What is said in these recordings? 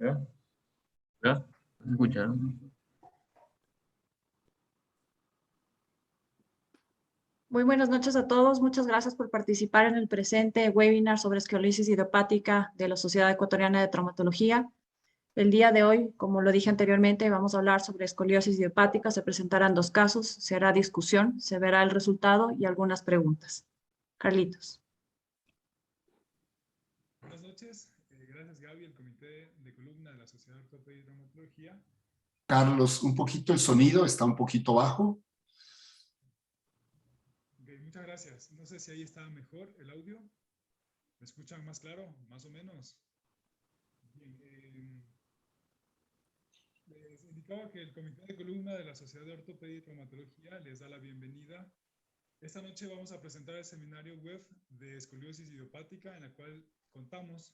¿Ya? ¿Ya? ¿Me escucharon? Muy buenas noches a todos. Muchas gracias por participar en el presente webinar sobre esclerosis idiopática de la Sociedad Ecuatoriana de Traumatología. El día de hoy, como lo dije anteriormente, vamos a hablar sobre escoliosis idiopática. Se presentarán dos casos, se hará discusión, se verá el resultado y algunas preguntas. Carlitos. Buenas noches. Gracias, Gaby, el Comité de Columna de la Sociedad Ortopedia y Traumatología. Carlos, un poquito el sonido, está un poquito bajo. Okay, muchas gracias. No sé si ahí está mejor el audio. ¿Me escuchan más claro? Más o menos. Bien, les indicaba que el Comité de Columna de la Sociedad de Ortopedia y Traumatología les da la bienvenida. Esta noche vamos a presentar el seminario web de escoliosis idiopática, en la cual contamos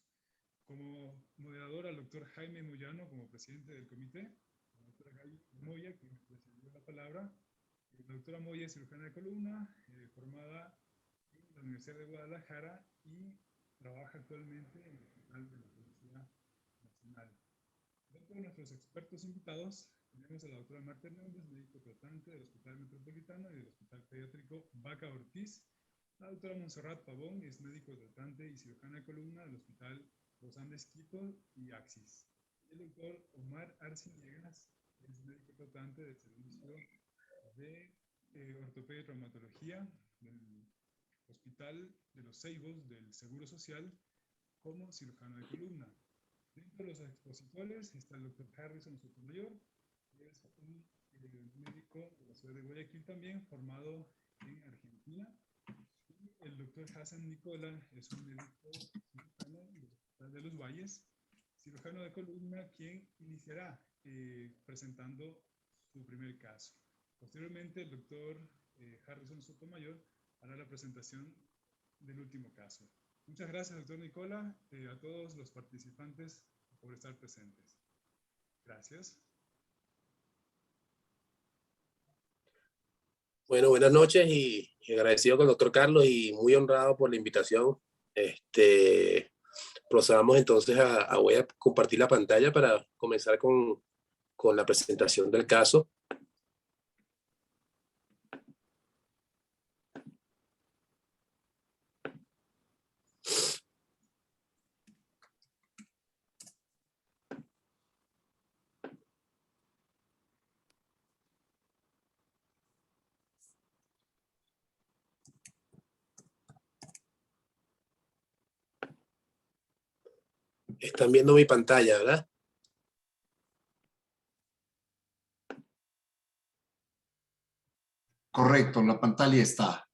como moderador al doctor Jaime Moyano como presidente del comité, la doctora Gaby Moya, quien recibió la palabra. La doctora Moya es cirujana de columna, formada en la Universidad de Guadalajara y trabaja actualmente en el Hospital de la Policía Nacional. Dentro de nuestros expertos invitados tenemos a la doctora Marta Hernández, médico tratante del Hospital Metropolitano y del Hospital Pediátrico Vaca Ortiz. La doctora Montserrat Pavón es médico tratante y cirujana de columna del Hospital Los Andes Quito y Axis. El doctor Omar Arciniegas es médico tratante del Servicio de Ortopedia y Traumatología del Hospital de los Ceibos del Seguro Social como cirujano de columna. Dentro de los expositores está el doctor Harrison Sotomayor, que es un médico de la ciudad de Guayaquil también, formado en Argentina. Y el doctor Hassan Nicola es un médico cirujano del Hospital de los Valles, cirujano de columna, quien iniciará presentando su primer caso. Posteriormente, el doctor Harrison Sotomayor hará la presentación del último caso. Muchas gracias, doctor Nicola, a todos los participantes por estar presentes. Gracias. Bueno, buenas noches y agradecido con el doctor Carlos y muy honrado por la invitación. Procedamos entonces voy a compartir la pantalla para comenzar con la presentación del caso. Están viendo mi pantalla, ¿verdad? Correcto, la pantalla está.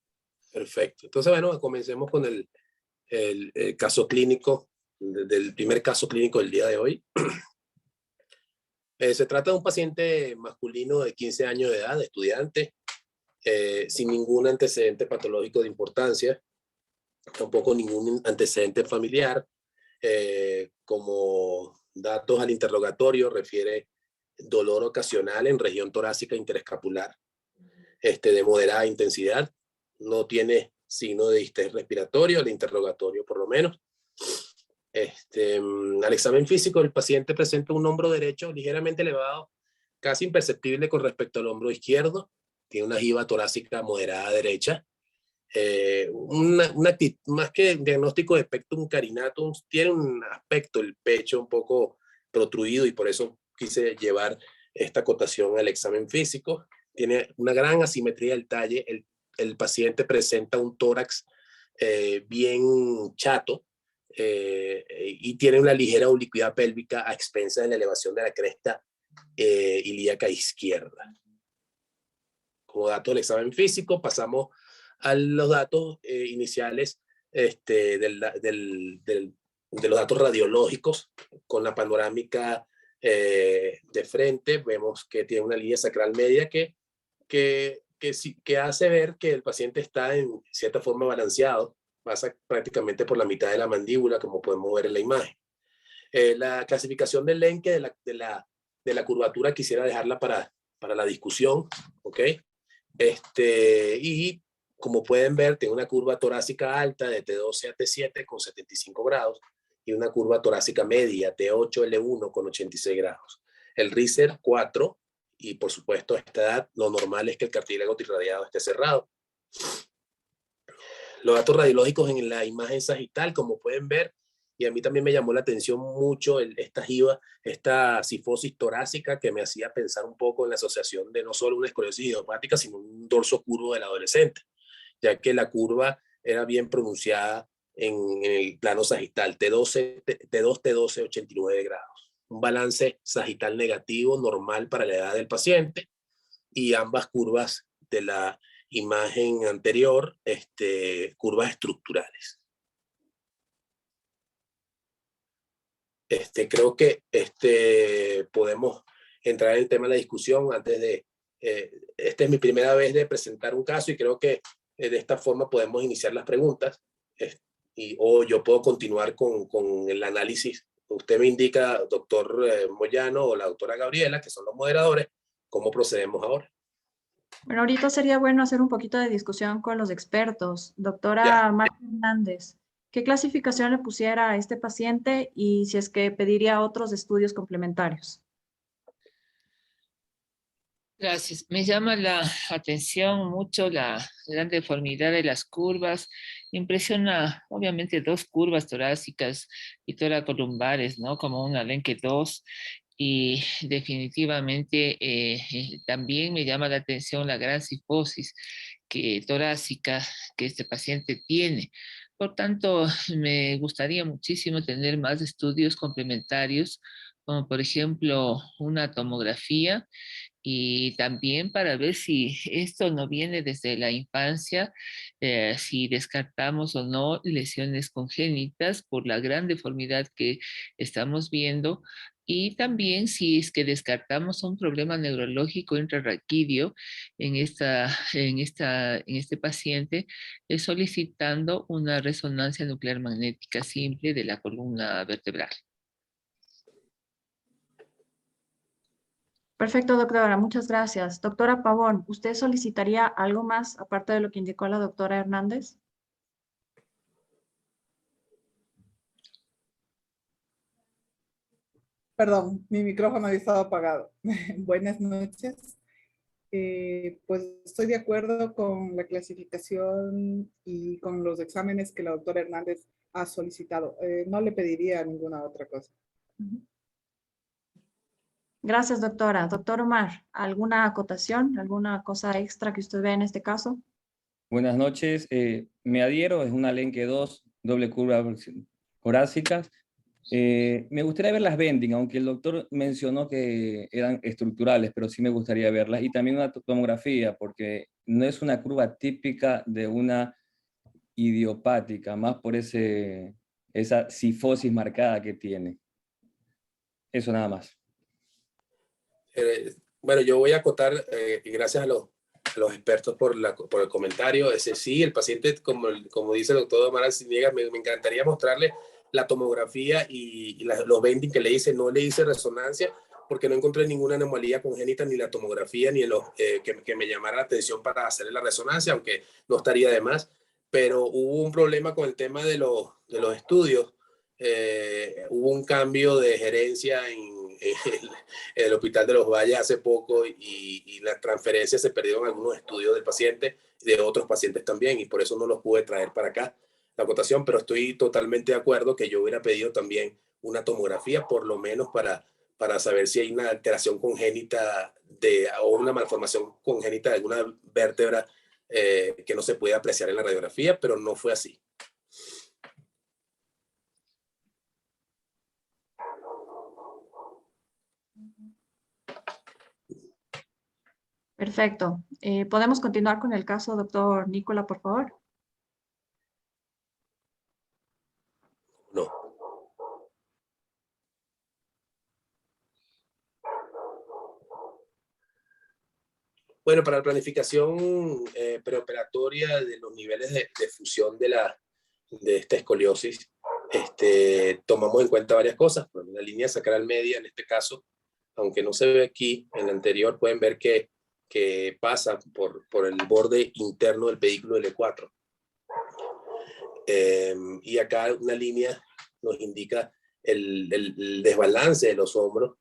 Perfecto. Entonces, bueno, comencemos con el caso clínico, del primer caso clínico del día de hoy. Se trata de un paciente masculino de 15 años de edad, estudiante, sin ningún antecedente patológico de importancia, tampoco ningún antecedente familiar. Como datos al interrogatorio, refiere dolor ocasional en región torácica interescapular, de moderada intensidad, no tiene signo de distrés respiratorio, el interrogatorio por lo menos. Al examen físico, el paciente presenta un hombro derecho ligeramente elevado, casi imperceptible con respecto al hombro izquierdo, tiene una jiba torácica moderada derecha, más que diagnóstico de spectrum carinatum, tiene un aspecto el pecho un poco protruido y por eso quise llevar esta acotación al examen físico. Tiene una gran asimetría del talle, el paciente presenta un tórax bien chato y tiene una ligera oblicuidad pélvica a expensas de la elevación de la cresta ilíaca izquierda. Como dato del examen físico, pasamos a los datos iniciales de los datos radiológicos. Con la panorámica de frente vemos que tiene una línea sacral media que hace ver que el paciente está en cierta forma balanceado, pasa prácticamente por la mitad de la mandíbula, como podemos ver en la imagen. La clasificación del Lenke de la curvatura quisiera dejarla para la discusión, ¿ok? Y como pueden ver, tiene una curva torácica alta de T12 a T7 con 75 grados y una curva torácica media T8L1 con 86 grados. El Riser 4, y por supuesto a esta edad lo normal es que el cartílago trirradiado esté cerrado. Los datos radiológicos en la imagen sagital, como pueden ver, y a mí también me llamó la atención mucho esta cifosis torácica que me hacía pensar un poco en la asociación de no solo una escoliosis idiopática, sino un dorso curvo del adolescente, ya que la curva era bien pronunciada en el plano sagital, T2, T12, 89 grados. Un balance sagital negativo normal para la edad del paciente, y ambas curvas de la imagen anterior, curvas estructurales. Creo que podemos entrar en el tema de la discusión antes de... esta es mi primera vez de presentar un caso y creo que de esta forma podemos iniciar las preguntas o yo puedo continuar con el análisis. Usted me indica, doctor Moyano o la doctora Gabriela, que son los moderadores, cómo procedemos ahora. Bueno, ahorita sería bueno hacer un poquito de discusión con los expertos. Doctora Marta Hernández, ¿qué clasificación le pusiera a este paciente y si es que pediría otros estudios complementarios? Gracias. Me llama la atención mucho la gran deformidad de las curvas. Impresiona, obviamente, dos curvas torácicas y toracolumbares, ¿no? Como una Lenke 2. Y definitivamente también me llama la atención la gran cifosis torácica que este paciente tiene. Por tanto, me gustaría muchísimo tener más estudios complementarios, como por ejemplo una tomografía, y también para ver si esto no viene desde la infancia, si descartamos o no lesiones congénitas por la gran deformidad que estamos viendo, y también si es que descartamos un problema neurológico intrarraquídeo en este paciente, solicitando una resonancia nuclear magnética simple de la columna vertebral. Perfecto, doctora. Muchas gracias. Doctora Pavón, ¿usted solicitaría algo más aparte de lo que indicó la doctora Hernández? Perdón, mi micrófono había estado apagado. Buenas noches. Pues estoy de acuerdo con la clasificación y con los exámenes que la doctora Hernández ha solicitado. No le pediría ninguna otra cosa. Gracias, doctora. Doctor Omar, ¿alguna acotación, alguna cosa extra que usted vea en este caso? Buenas noches. Me adhiero, es una Lenke 2, doble curva torácicas. Me gustaría ver las bending, aunque el doctor mencionó que eran estructurales, pero sí me gustaría verlas. Y también una tomografía, porque no es una curva típica de una idiopática, más por esa cifosis marcada que tiene. Eso nada más. Bueno, yo voy a acotar, y gracias a los expertos por el comentario. Sí, el paciente, como dice el doctor Omar Arciniega, me encantaría mostrarle la tomografía y los bending que le hice. No le hice resonancia porque no encontré ninguna anomalía congénita, ni la tomografía, ni que me llamara la atención para hacerle la resonancia, aunque no estaría de más. Pero hubo un problema con el tema de los estudios. Hubo un cambio de gerencia en el Hospital de los Valles hace poco y las transferencias se perdieron algunos estudios del paciente y de otros pacientes también, y por eso no los pude traer para acá la acotación, pero estoy totalmente de acuerdo que yo hubiera pedido también una tomografía, por lo menos para saber si hay una alteración congénita o una malformación congénita de alguna vértebra que no se puede apreciar en la radiografía, pero no fue así. Perfecto. ¿Podemos continuar con el caso, doctor Nicola, por favor? No. Bueno, para la planificación preoperatoria de los niveles de fusión de esta escoliosis, tomamos en cuenta varias cosas. La línea sacral media, en este caso, aunque no se ve aquí, en la anterior pueden ver que pasa por el borde interno del pedículo L4. Y acá una línea nos indica el desbalance de los hombros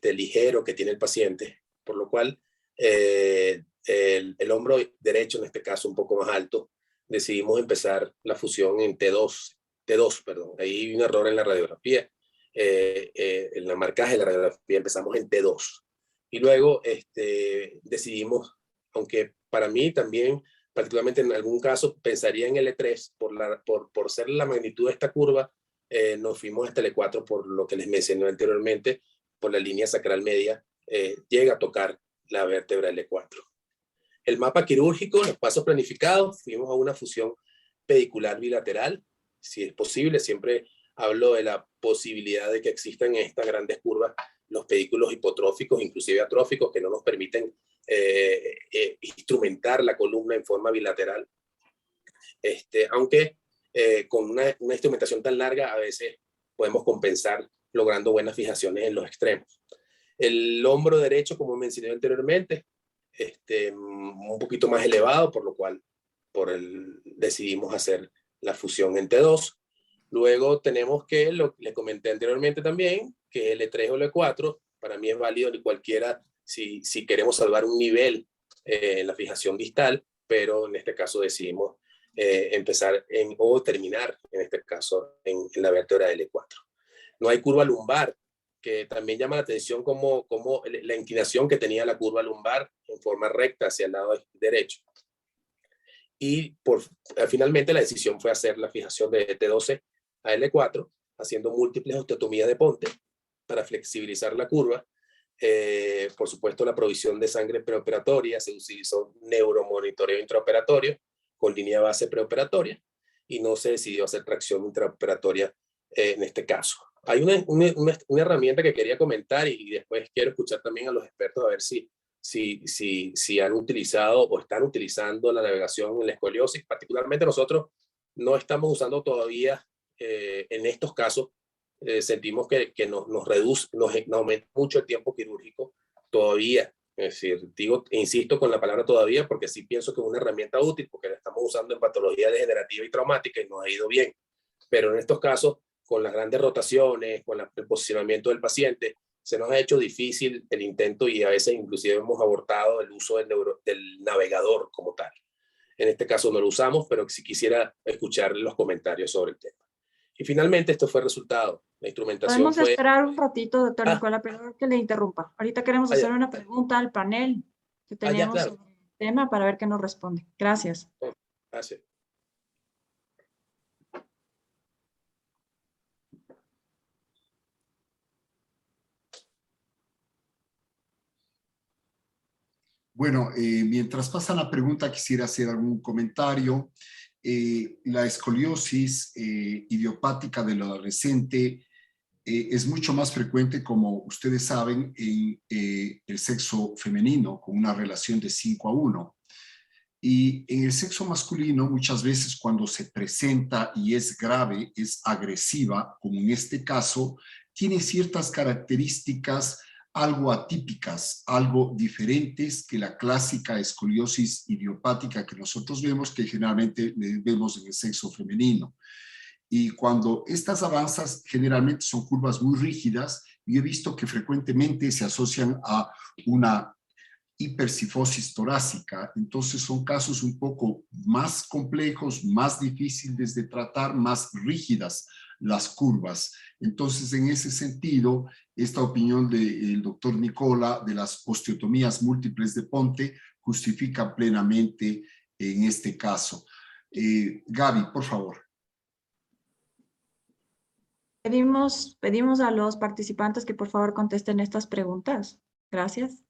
ligero que tiene el paciente, por lo cual el hombro derecho, en este caso un poco más alto, decidimos empezar la fusión en T2, perdón. Ahí hay un error en la radiografía, en el marcaje de la radiografía empezamos en T2. Y luego decidimos, aunque para mí también, particularmente en algún caso, pensaría en L3, por ser la magnitud de esta curva, nos fuimos hasta L4 por lo que les mencioné anteriormente, por la línea sacral media, llega a tocar la vértebra L4. El mapa quirúrgico, los pasos planificados, fuimos a una fusión pedicular bilateral, si es posible, siempre hablo de la posibilidad de que existan en estas grandes curvas los pedículos hipotróficos, inclusive atróficos, que no nos permiten instrumentar la columna en forma bilateral. Aunque con una instrumentación tan larga a veces podemos compensar logrando buenas fijaciones en los extremos. El hombro derecho, como mencioné anteriormente, un poquito más elevado, por lo cual decidimos hacer la fusión en T2. Luego tenemos que, lo que le comenté anteriormente también, que L3 o L4, para mí es válido de cualquiera si queremos salvar un nivel en la fijación distal, pero en este caso decidimos empezar o terminar, en este caso, en la vértebra L4. No hay curva lumbar, que también llama la atención como la inclinación que tenía la curva lumbar en forma recta hacia el lado derecho. Y finalmente la decisión fue hacer la fijación de T12 a L4, haciendo múltiples osteotomías de ponte para flexibilizar la curva. Por supuesto, la provisión de sangre preoperatoria, se utilizó neuromonitoreo intraoperatorio con línea base preoperatoria y no se decidió hacer tracción intraoperatoria en este caso. Hay una herramienta que quería comentar y después quiero escuchar también a los expertos a ver si han utilizado o están utilizando la navegación en la escoliosis. Particularmente nosotros no estamos usando todavía en estos casos. Sentimos que nos reduce, nos aumenta mucho el tiempo quirúrgico todavía. Es decir, insisto con la palabra todavía porque sí pienso que es una herramienta útil porque la estamos usando en patología degenerativa y traumática y nos ha ido bien. Pero en estos casos, con las grandes rotaciones, con el posicionamiento del paciente, se nos ha hecho difícil el intento y a veces inclusive hemos abortado el uso del navegador como tal. En este caso no lo usamos, pero sí quisiera escuchar los comentarios sobre el tema. Y finalmente esto fue el resultado. La instrumentación Podemos fue... esperar un ratito, doctor Nicola, perdón que le interrumpa. Ahorita queremos hacer una pregunta al panel que tenemos claro. sobre el tema para ver qué nos responde. Gracias. Gracias. Bueno, mientras pasa la pregunta, quisiera hacer algún comentario. La escoliosis idiopática del adolescente es mucho más frecuente, como ustedes saben, en el sexo femenino, con una relación de 5:1. Y en el sexo masculino, muchas veces cuando se presenta y es grave, es agresiva, como en este caso, tiene ciertas características algo atípicas, algo diferentes que la clásica escoliosis idiopática que nosotros vemos, que generalmente vemos en el sexo femenino. Y cuando estas avanzas generalmente son curvas muy rígidas, y he visto que frecuentemente se asocian a una hipercifosis torácica. Entonces son casos un poco más complejos, más difíciles de tratar, más rígidas las curvas. Entonces, en ese sentido, esta opinión del doctor Nicola de las osteotomías múltiples de ponte justifica plenamente en este caso. Gaby, por favor. Pedimos a los participantes que por favor contesten estas preguntas. Gracias.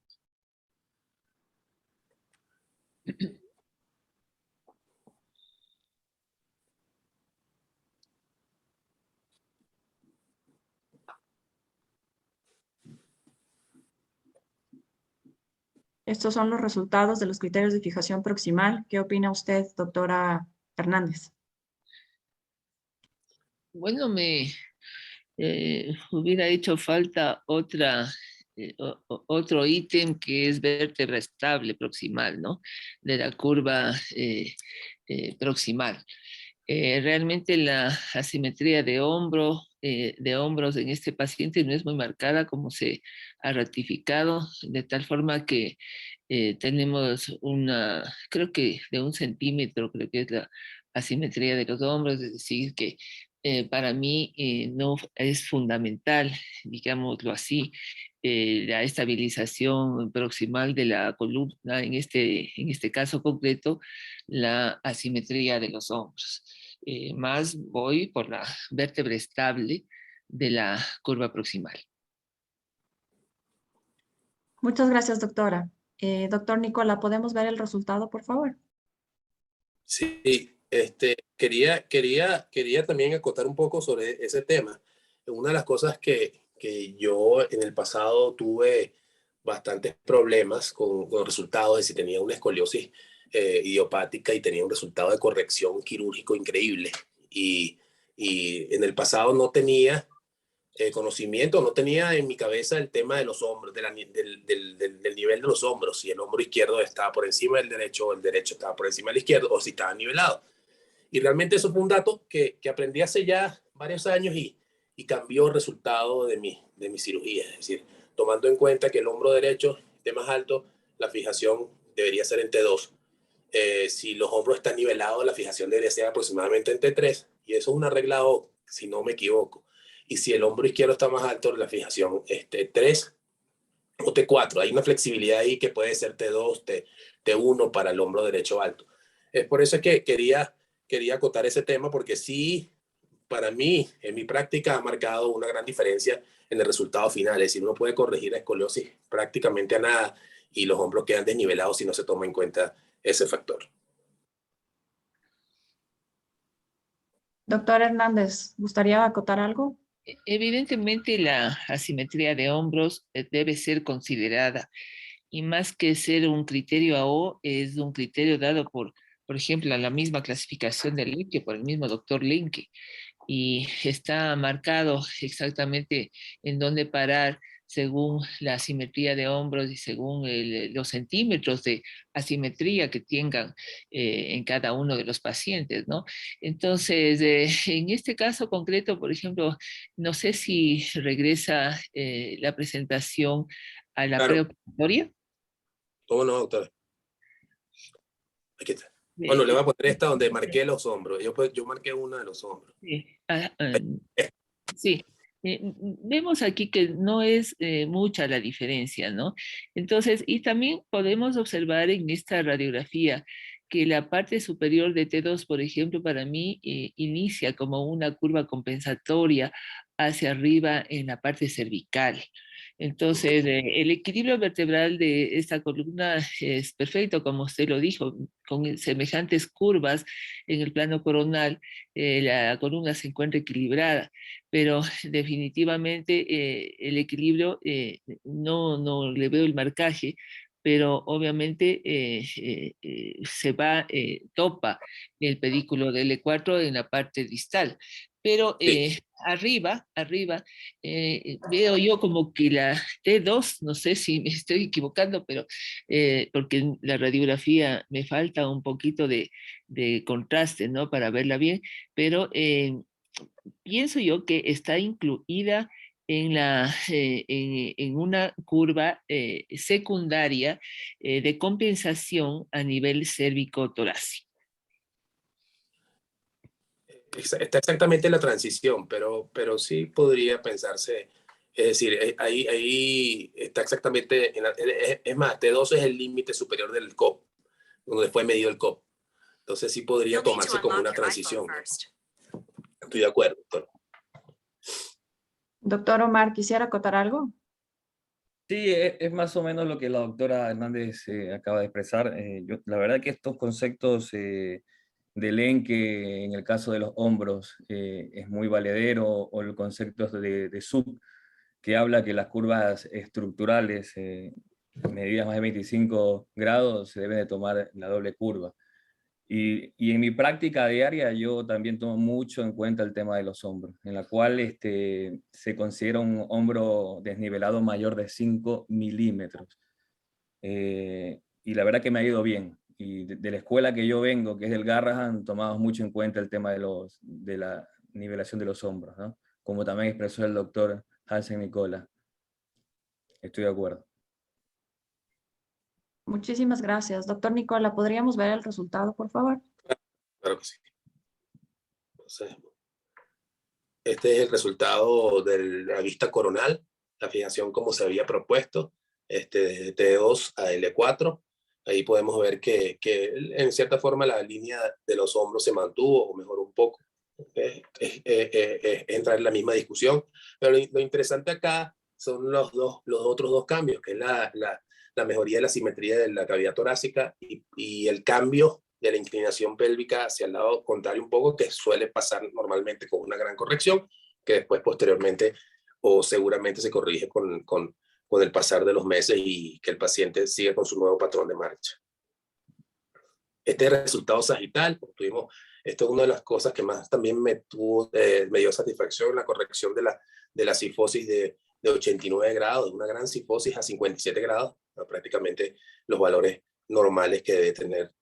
Estos son los resultados de los criterios de fijación proximal. ¿Qué opina usted, doctora Hernández? Bueno, hubiera hecho falta otro ítem que es vértebra estable proximal, ¿no? De la curva proximal. Realmente la asimetría de hombros en este paciente no es muy marcada como se ha ratificado, de tal forma que tenemos creo que de 1 centímetro, creo que es la asimetría de los hombros, es decir, que para mí no es fundamental, digámoslo así, la estabilización proximal de la columna, en este caso concreto, la asimetría de los hombros. Más voy por la vértebra estable de la curva proximal. Muchas gracias, doctora. Doctor Nicola, ¿podemos ver el resultado, por favor? Sí, quería también acotar un poco sobre ese tema. Una de las cosas que yo en el pasado tuve bastantes problemas con resultados de si tenía una escoliosis idiopática y tenía un resultado de corrección quirúrgico increíble. Y en el pasado no tenía conocimiento, no tenía en mi cabeza el tema de los hombros, del nivel de los hombros, si el hombro izquierdo estaba por encima del derecho o el derecho estaba por encima del izquierdo o si estaba nivelado. Y realmente eso fue un dato que aprendí hace ya varios años y cambió el resultado de mi cirugía. Es decir, tomando en cuenta que el hombro derecho esté más alto, la fijación debería ser en T2. Si los hombros están nivelados, la fijación debería ser aproximadamente en T3. Y eso es una regla O, si no me equivoco. Y si el hombro izquierdo está más alto, la fijación es T3 o T4. Hay una flexibilidad ahí que puede ser T2, T1 para el hombro derecho alto. Es por eso que quería acotar ese tema, porque sí, para mí, en mi práctica, ha marcado una gran diferencia en el resultado final. Es decir, uno puede corregir la escoliosis prácticamente a nada y los hombros quedan desnivelados si no se toma en cuenta ese factor. Doctor Hernández, ¿gustaría acotar algo? Evidentemente la asimetría de hombros debe ser considerada y más que ser un criterio AO, es un criterio dado por ejemplo, la misma clasificación de Linke, por el mismo doctor Linke, y está marcado exactamente en dónde parar según la asimetría de hombros y según los centímetros de asimetría que tengan en cada uno de los pacientes, ¿no? Entonces, en este caso concreto, por ejemplo, no sé si regresa la presentación a la Claro. preoperatoria. ¿Cómo no, doctora? Aquí está. Bueno, le voy a poner esta donde marqué los hombros. Yo marqué una de los hombros. Sí. Sí. Vemos aquí que no es mucha la diferencia, ¿no? Entonces, y también podemos observar en esta radiografía que la parte superior de T2, por ejemplo, para mí inicia como una curva compensatoria hacia arriba en la parte cervical. Entonces, el equilibrio vertebral de esta columna es perfecto, como usted lo dijo, con semejantes curvas en el plano coronal, la columna se encuentra equilibrada, pero definitivamente el equilibrio no le veo el marcaje, pero obviamente topa el pedículo del L4 en la parte distal. Pero arriba, veo yo como que la T2, no sé si me estoy equivocando, pero porque en la radiografía me falta un poquito de contraste, ¿no? Para verla bien, pero pienso yo que está incluida en una curva secundaria de compensación a nivel cérvico-torácico. Está exactamente en la transición, pero sí podría pensarse, es decir, ahí está exactamente, es más, T2 es el límite superior del COP, donde fue medido el COP. Entonces sí podría tomarse como una transición, ¿no? Estoy de acuerdo, doctor. Doctor Omar, ¿quisiera acotar algo? Sí, es más o menos lo que la doctora Hernández acaba de expresar. La verdad que estos conceptos de Lenke en el caso de los hombros es muy valedero, o el concepto de Sub, que habla que las curvas estructurales medidas más de 25 grados se deben de tomar la doble curva. Y en mi práctica diaria yo también tomo mucho en cuenta el tema de los hombros, en la cual se considera un hombro desnivelado mayor de 5 milímetros. Y la verdad que me ha ido bien. de la escuela que yo vengo, que es del Garrahan, tomamos mucho en cuenta el tema de la nivelación de los hombros, ¿no? Como también expresó el doctor Hansen Nicola. Estoy de acuerdo. Muchísimas gracias. Doctor Nicola, ¿podríamos ver el resultado, por favor? Claro que sí. Entonces, este es el resultado de la vista coronal, la fijación como se había propuesto, de T2 a L4. Ahí podemos ver que en cierta forma la línea de los hombros se mantuvo o mejoró un poco. Entra en la misma discusión, pero lo interesante acá son los otros dos cambios, que es la mejoría de la simetría de la cavidad torácica y el cambio de la inclinación pélvica hacia el lado contrario un poco, que suele pasar normalmente con una gran corrección, que después posteriormente o seguramente se corrige con el pasar de los meses y que el paciente siga con su nuevo patrón de marcha. Este resultado sagital, esto es una de las cosas que más también me dio satisfacción, la corrección de la cifosis de 89 grados, de una gran cifosis a 57 grados, ¿no? Prácticamente los valores normales que debe tener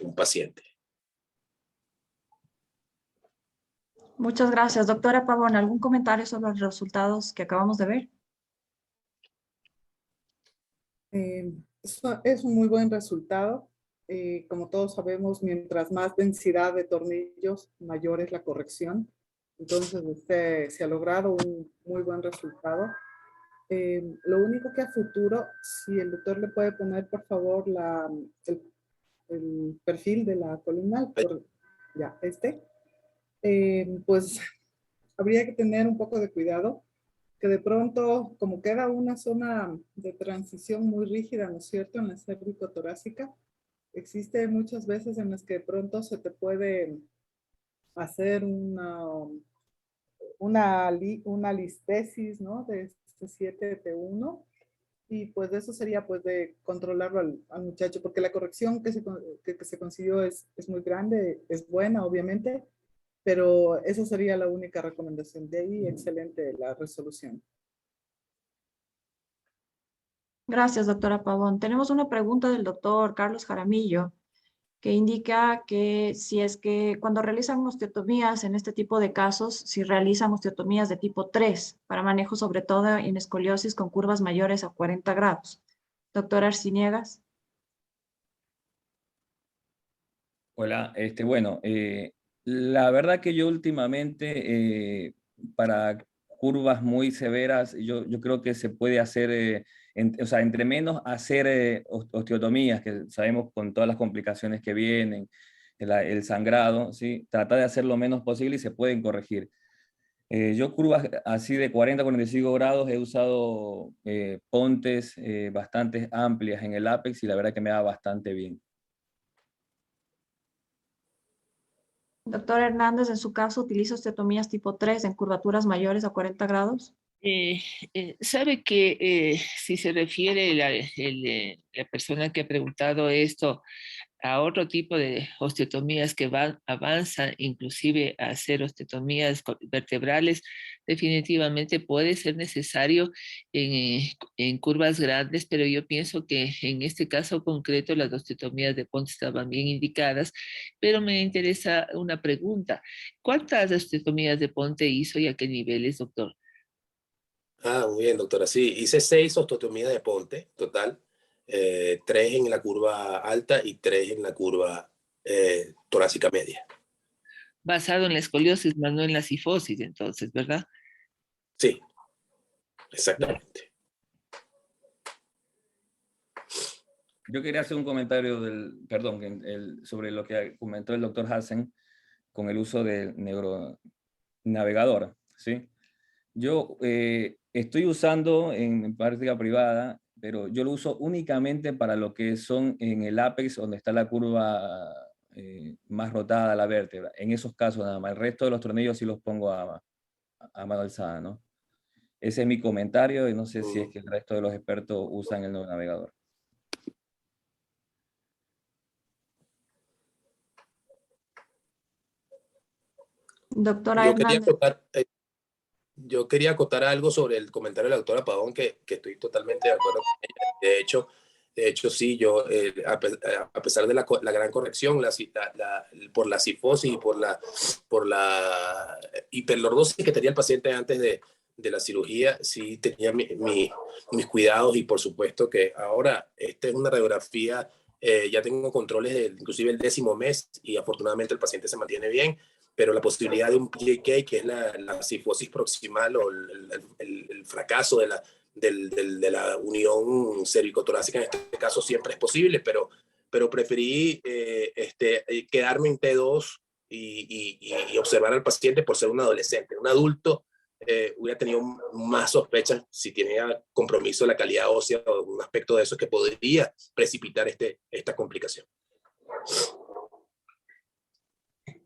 un paciente. Muchas gracias. Doctora Pavón, ¿algún comentario sobre los resultados que acabamos de ver? Es un muy buen resultado. Como todos sabemos, mientras más densidad de tornillos, mayor es la corrección. Entonces, se ha logrado un muy buen resultado. Lo único que a futuro, si el doctor le puede poner, por favor, el perfil de la columna, pues habría que tener un poco de cuidado, que de pronto, como queda una zona de transición muy rígida, ¿no es cierto?, en la cérvico-torácica, existe muchas veces en las que de pronto se te puede hacer una listesis, ¿no?, de este 7T1, y pues eso sería pues de controlarlo al muchacho, porque la corrección que se consiguió es muy grande, es buena obviamente, pero esa sería la única recomendación. De ahí, excelente la resolución. Gracias, doctora Pavón. Tenemos una pregunta del doctor Carlos Jaramillo, que indica que si es que cuando realizan osteotomías en este tipo de casos, si realizan osteotomías de tipo 3, para manejo sobre todo en escoliosis con curvas mayores a 40 grados. Doctor Arciniegas. Hola, bueno, la verdad que yo últimamente, para curvas muy severas, yo creo que se puede hacer, o sea, entre menos hacer osteotomías, que sabemos con todas las complicaciones que vienen, el sangrado, ¿sí? Tratar de hacer lo menos posible y se pueden corregir. Yo curvas así de 40-45 grados he usado pontes bastante amplias en el ápex y la verdad que me da bastante bien. Doctor Hernández, en su caso, ¿utiliza osteotomías tipo 3 en curvaturas mayores a 40 grados? Sabe que si se refiere la persona que ha preguntado esto a otro tipo de osteotomías que avanzan inclusive a hacer osteotomías vertebrales, definitivamente puede ser necesario en curvas grandes, pero yo pienso que en este caso concreto las osteotomías de ponte estaban bien indicadas, pero me interesa una pregunta. ¿Cuántas osteotomías de ponte hizo y a qué niveles, doctor? Muy bien, doctora. Sí, hice 6 osteotomías de ponte, total. 3 en la curva alta y 3 en la curva torácica media. Basado en la escoliosis, más no en la cifosis, entonces, ¿verdad? Sí, exactamente. Yo quería hacer un comentario sobre lo que comentó el doctor Hansen con el uso del neuronavegador, ¿sí? Yo estoy usando en práctica privada, pero yo lo uso únicamente para lo que son en el ápex, donde está la curva más rotada de la vértebra. En esos casos nada más. El resto de los tornillos sí los pongo a mano alzada, ¿no? Ese es mi comentario y no sé si es que el resto de los expertos usan el neuronavegador. Doctora Hernández. Yo quería acotar algo sobre el comentario de la doctora Pavón, que estoy totalmente de acuerdo con ella. De hecho, De hecho, sí, yo, a pesar de la gran corrección por la cifosis y por la hiperlordosis que tenía el paciente antes de la cirugía, sí tenía mis cuidados, y por supuesto que ahora esta es una radiografía, ya tengo controles inclusive el 10º mes, y afortunadamente el paciente se mantiene bien, pero la posibilidad de un PJK, que es la cifosis proximal o el fracaso de la unión cervicotorácica en este caso siempre es posible, pero preferí quedarme en T2 y observar al paciente por ser un adolescente. Un adulto hubiera tenido más sospechas si tenía compromiso de la calidad ósea o un aspecto de eso que podría precipitar esta complicación.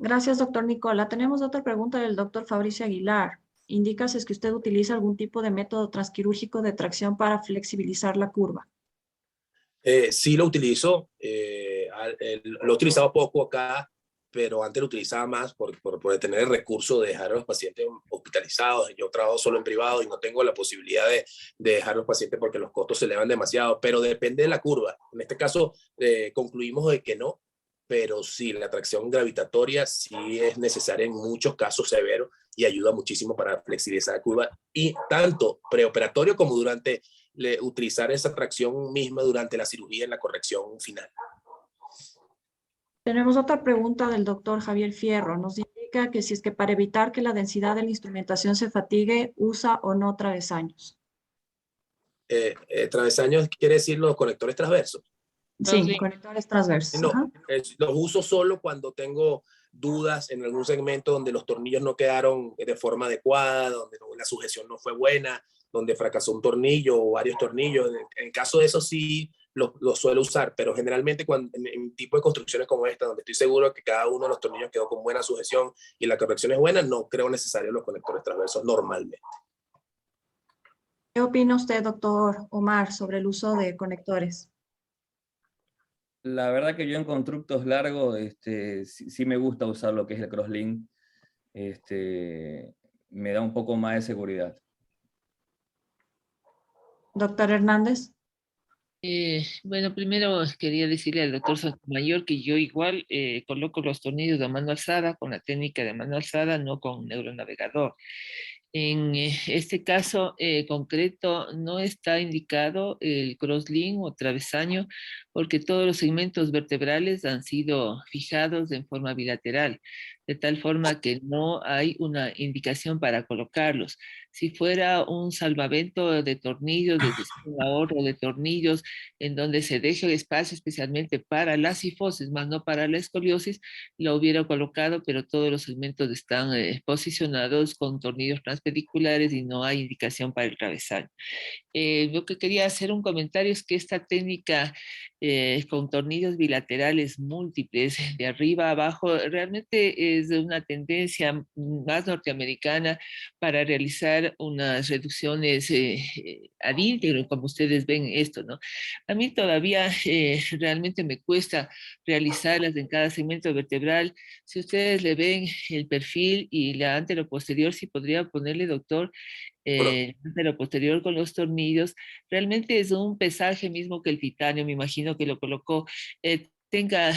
Gracias, doctor Nicola. Tenemos otra pregunta del doctor Fabricio Aguilar. Indica si es que usted utiliza algún tipo de método transquirúrgico de tracción para flexibilizar la curva. Sí lo utilizo, lo he utilizado poco acá, pero antes lo utilizaba más por tener el recurso de dejar a los pacientes hospitalizados. Yo trabajo solo en privado y no tengo la posibilidad de dejar a los pacientes porque los costos se elevan demasiado, pero depende de la curva. En este caso concluimos de que no, pero sí, la tracción gravitatoria sí es necesaria en muchos casos severos y ayuda muchísimo para flexibilizar la curva, y tanto preoperatorio como durante utilizar esa tracción misma durante la cirugía en la corrección final. Tenemos otra pregunta del doctor Javier Fierro. Nos indica que si es que para evitar que la densidad de la instrumentación se fatigue, usa o no travesaños. Travesaños quiere decir los conectores transversos. Sí, conectores transversos. No, los uso solo cuando tengo dudas en algún segmento donde los tornillos no quedaron de forma adecuada, donde la sujeción no fue buena, donde fracasó un tornillo o varios tornillos. En caso de eso sí los suelo usar, pero generalmente en tipo de construcciones como esta, donde estoy seguro que cada uno de los tornillos quedó con buena sujeción y la corrección es buena, no creo necesario los conectores transversos normalmente. ¿Qué opina usted, doctor Omar, sobre el uso de conectores? La verdad que yo en constructos largos sí me gusta usar lo que es el crosslink. Me da un poco más de seguridad. Doctor Hernández. Bueno, primero quería decirle al doctor Sotomayor que yo igual coloco los tornillos de mano alzada con la técnica de mano alzada, no con neuronavegador. En este caso concreto no está indicado el crosslink o travesaño porque todos los segmentos vertebrales han sido fijados en forma bilateral, de tal forma que no hay una indicación para colocarlos. Si fuera un salvamento de tornillos, desde un ahorro de tornillos, en donde se deje espacio especialmente para la cifosis, más no para la escoliosis, lo hubiera colocado, pero todos los segmentos están posicionados con tornillos transpediculares y no hay indicación para el travesaño. Lo que quería hacer un comentario es que esta técnica con tornillos bilaterales múltiples de arriba a abajo realmente es de una tendencia más norteamericana para realizar unas reducciones ad íntegro, como ustedes ven esto, ¿no? A mí todavía realmente me cuesta realizarlas en cada segmento vertebral. Si ustedes le ven el perfil y la anteroposterior, si podría ponerle, doctor, pero posterior con los tornillos, realmente es un pesaje mismo que el titanio, me imagino que lo colocó, tenga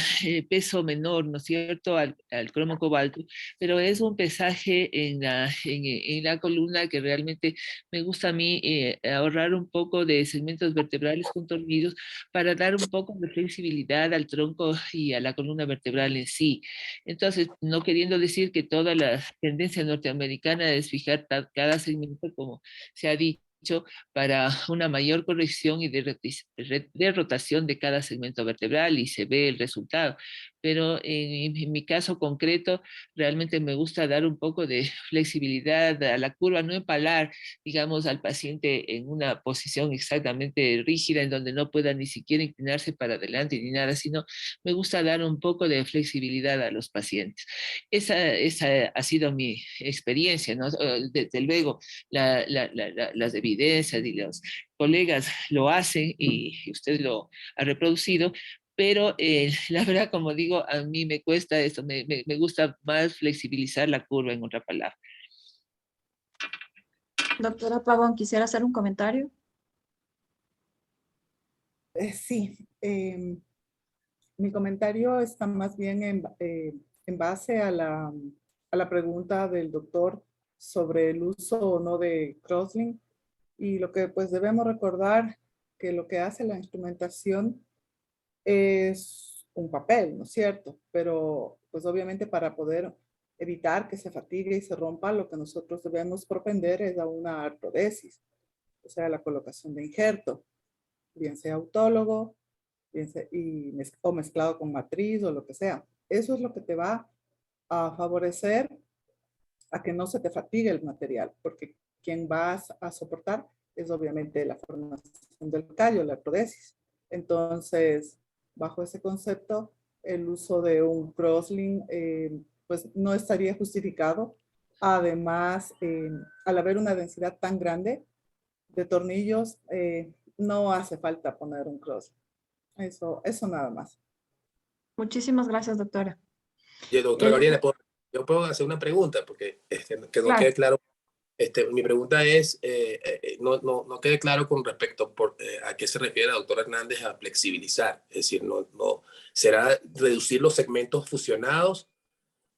peso menor, ¿no es cierto?, al cromo cobalto, pero es un pesaje en la columna que realmente me gusta a mí ahorrar un poco de segmentos vertebrales con tornillos para dar un poco de flexibilidad al tronco y a la columna vertebral en sí. Entonces, no queriendo decir que toda la tendencia norteamericana es fijar cada segmento, como se ha dicho, para una mayor corrección y de rotación de cada segmento vertebral, y se ve el resultado. Pero en mi caso concreto, realmente me gusta dar un poco de flexibilidad a la curva, no empalar, digamos, al paciente en una posición exactamente rígida, en donde no pueda ni siquiera inclinarse para adelante ni nada, sino me gusta dar un poco de flexibilidad a los pacientes. Esa ha sido mi experiencia, ¿no? Desde luego, las evidencias y los colegas lo hacen y usted lo ha reproducido, pero la verdad, como digo, a mí me cuesta esto, me gusta más flexibilizar la curva, en otra palabra. Doctora Pavón, ¿quisiera hacer un comentario? Sí, mi comentario está más bien en base a la pregunta del doctor sobre el uso o no de crosslink. Y lo que pues debemos recordar que lo que hace la instrumentación es un papel, ¿no es cierto? Pero pues obviamente para poder evitar que se fatigue y se rompa, lo que nosotros debemos propender es a una artrodesis, o sea, la colocación de injerto, bien sea autólogo, o mezclado con matriz o lo que sea. Eso es lo que te va a favorecer a que no se te fatigue el material, porque quien vas a soportar es obviamente la formación del callo, la artrodesis. Entonces, bajo ese concepto, el uso de un crosslink pues no estaría justificado. Además, al haber una densidad tan grande de tornillos, no hace falta poner un crosslink. Eso nada más. Muchísimas gracias, doctora. Y doctora Gabriela, yo puedo hacer una pregunta, porque que no quede claro. Mi pregunta es, no quede claro con respecto a qué se refiere la doctora Hernández a flexibilizar. Es decir, ¿será reducir los segmentos fusionados?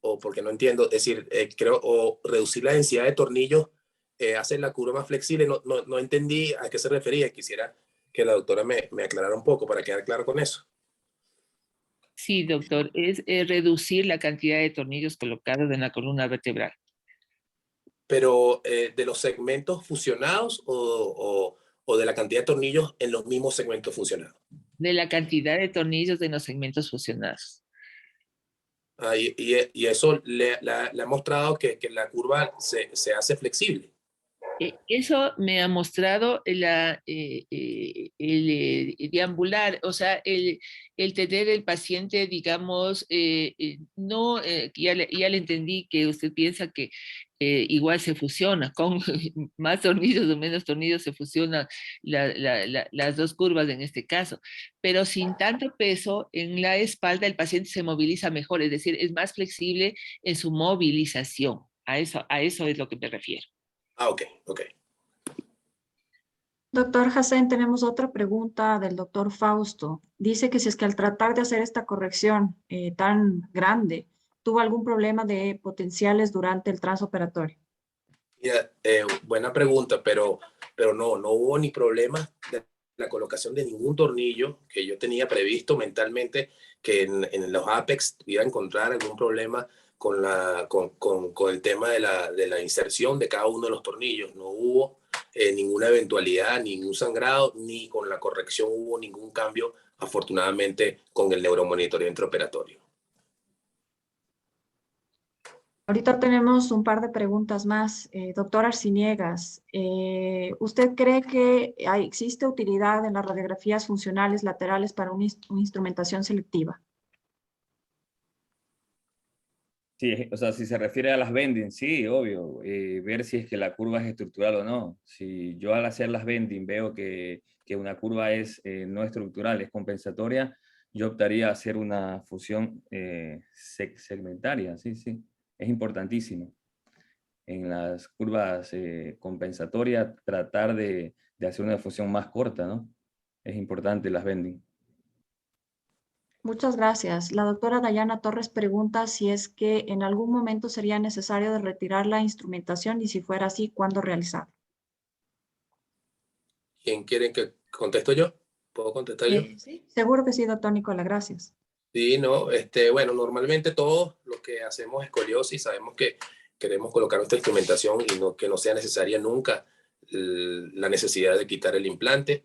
O porque no entiendo, es decir, creo, o reducir la densidad de tornillos, hacer la curva más flexible. No entendí a qué se refería. Quisiera que la doctora me aclarara un poco para quedar claro con eso. Sí, doctor, es reducir la cantidad de tornillos colocados en la columna vertebral. Pero de los segmentos fusionados o de la cantidad de tornillos en los mismos segmentos fusionados. De la cantidad de tornillos en los segmentos fusionados. Y eso le ha mostrado que la curva se hace flexible. Eso me ha mostrado el deambular, o sea, el tener el paciente, digamos, ya le entendí que usted piensa que igual se fusiona, con más tornillos o menos tornillos se fusionan las dos curvas en este caso, pero sin tanto peso en la espalda el paciente se moviliza mejor, es decir, es más flexible en su movilización. A eso es lo que me refiero. Ok. Doctor Hassen, tenemos otra pregunta del doctor Fausto. Dice que si es que al tratar de hacer esta corrección tan grande, tuvo algún problema de potenciales durante el transoperatorio. Mira, buena pregunta, pero no hubo ni problema de la colocación de ningún tornillo que yo tenía previsto mentalmente que en los Apex iba a encontrar algún problema con el tema de la inserción de cada uno de los tornillos. No hubo ninguna eventualidad, ningún sangrado, ni con la corrección hubo ningún cambio, afortunadamente, con el neuromonitoreo intraoperatorio. Ahorita tenemos un par de preguntas más. Doctor Arciniegas, ¿usted cree que existe utilidad en las radiografías funcionales laterales para una instrumentación selectiva? Sí, o sea, si se refiere a las bending, sí, obvio, ver si es que la curva es estructural o no. Si yo al hacer las bending veo que una curva es no estructural, es compensatoria, yo optaría a hacer una fusión segmentaria, sí, es importantísimo. En las curvas compensatorias tratar de hacer una fusión más corta, ¿no? Es importante las bending. Muchas gracias. La doctora Dayana Torres pregunta si es que en algún momento sería necesario de retirar la instrumentación y si fuera así, ¿cuándo realizarlo? ¿Quién quiere que contesto yo? ¿Puedo contestar yo? Sí, seguro que sí, doctor Nicola, gracias. Sí, no, bueno, normalmente todos los que hacemos escoliosis sabemos que queremos colocar nuestra instrumentación y que no sea necesaria nunca la necesidad de quitar el implante.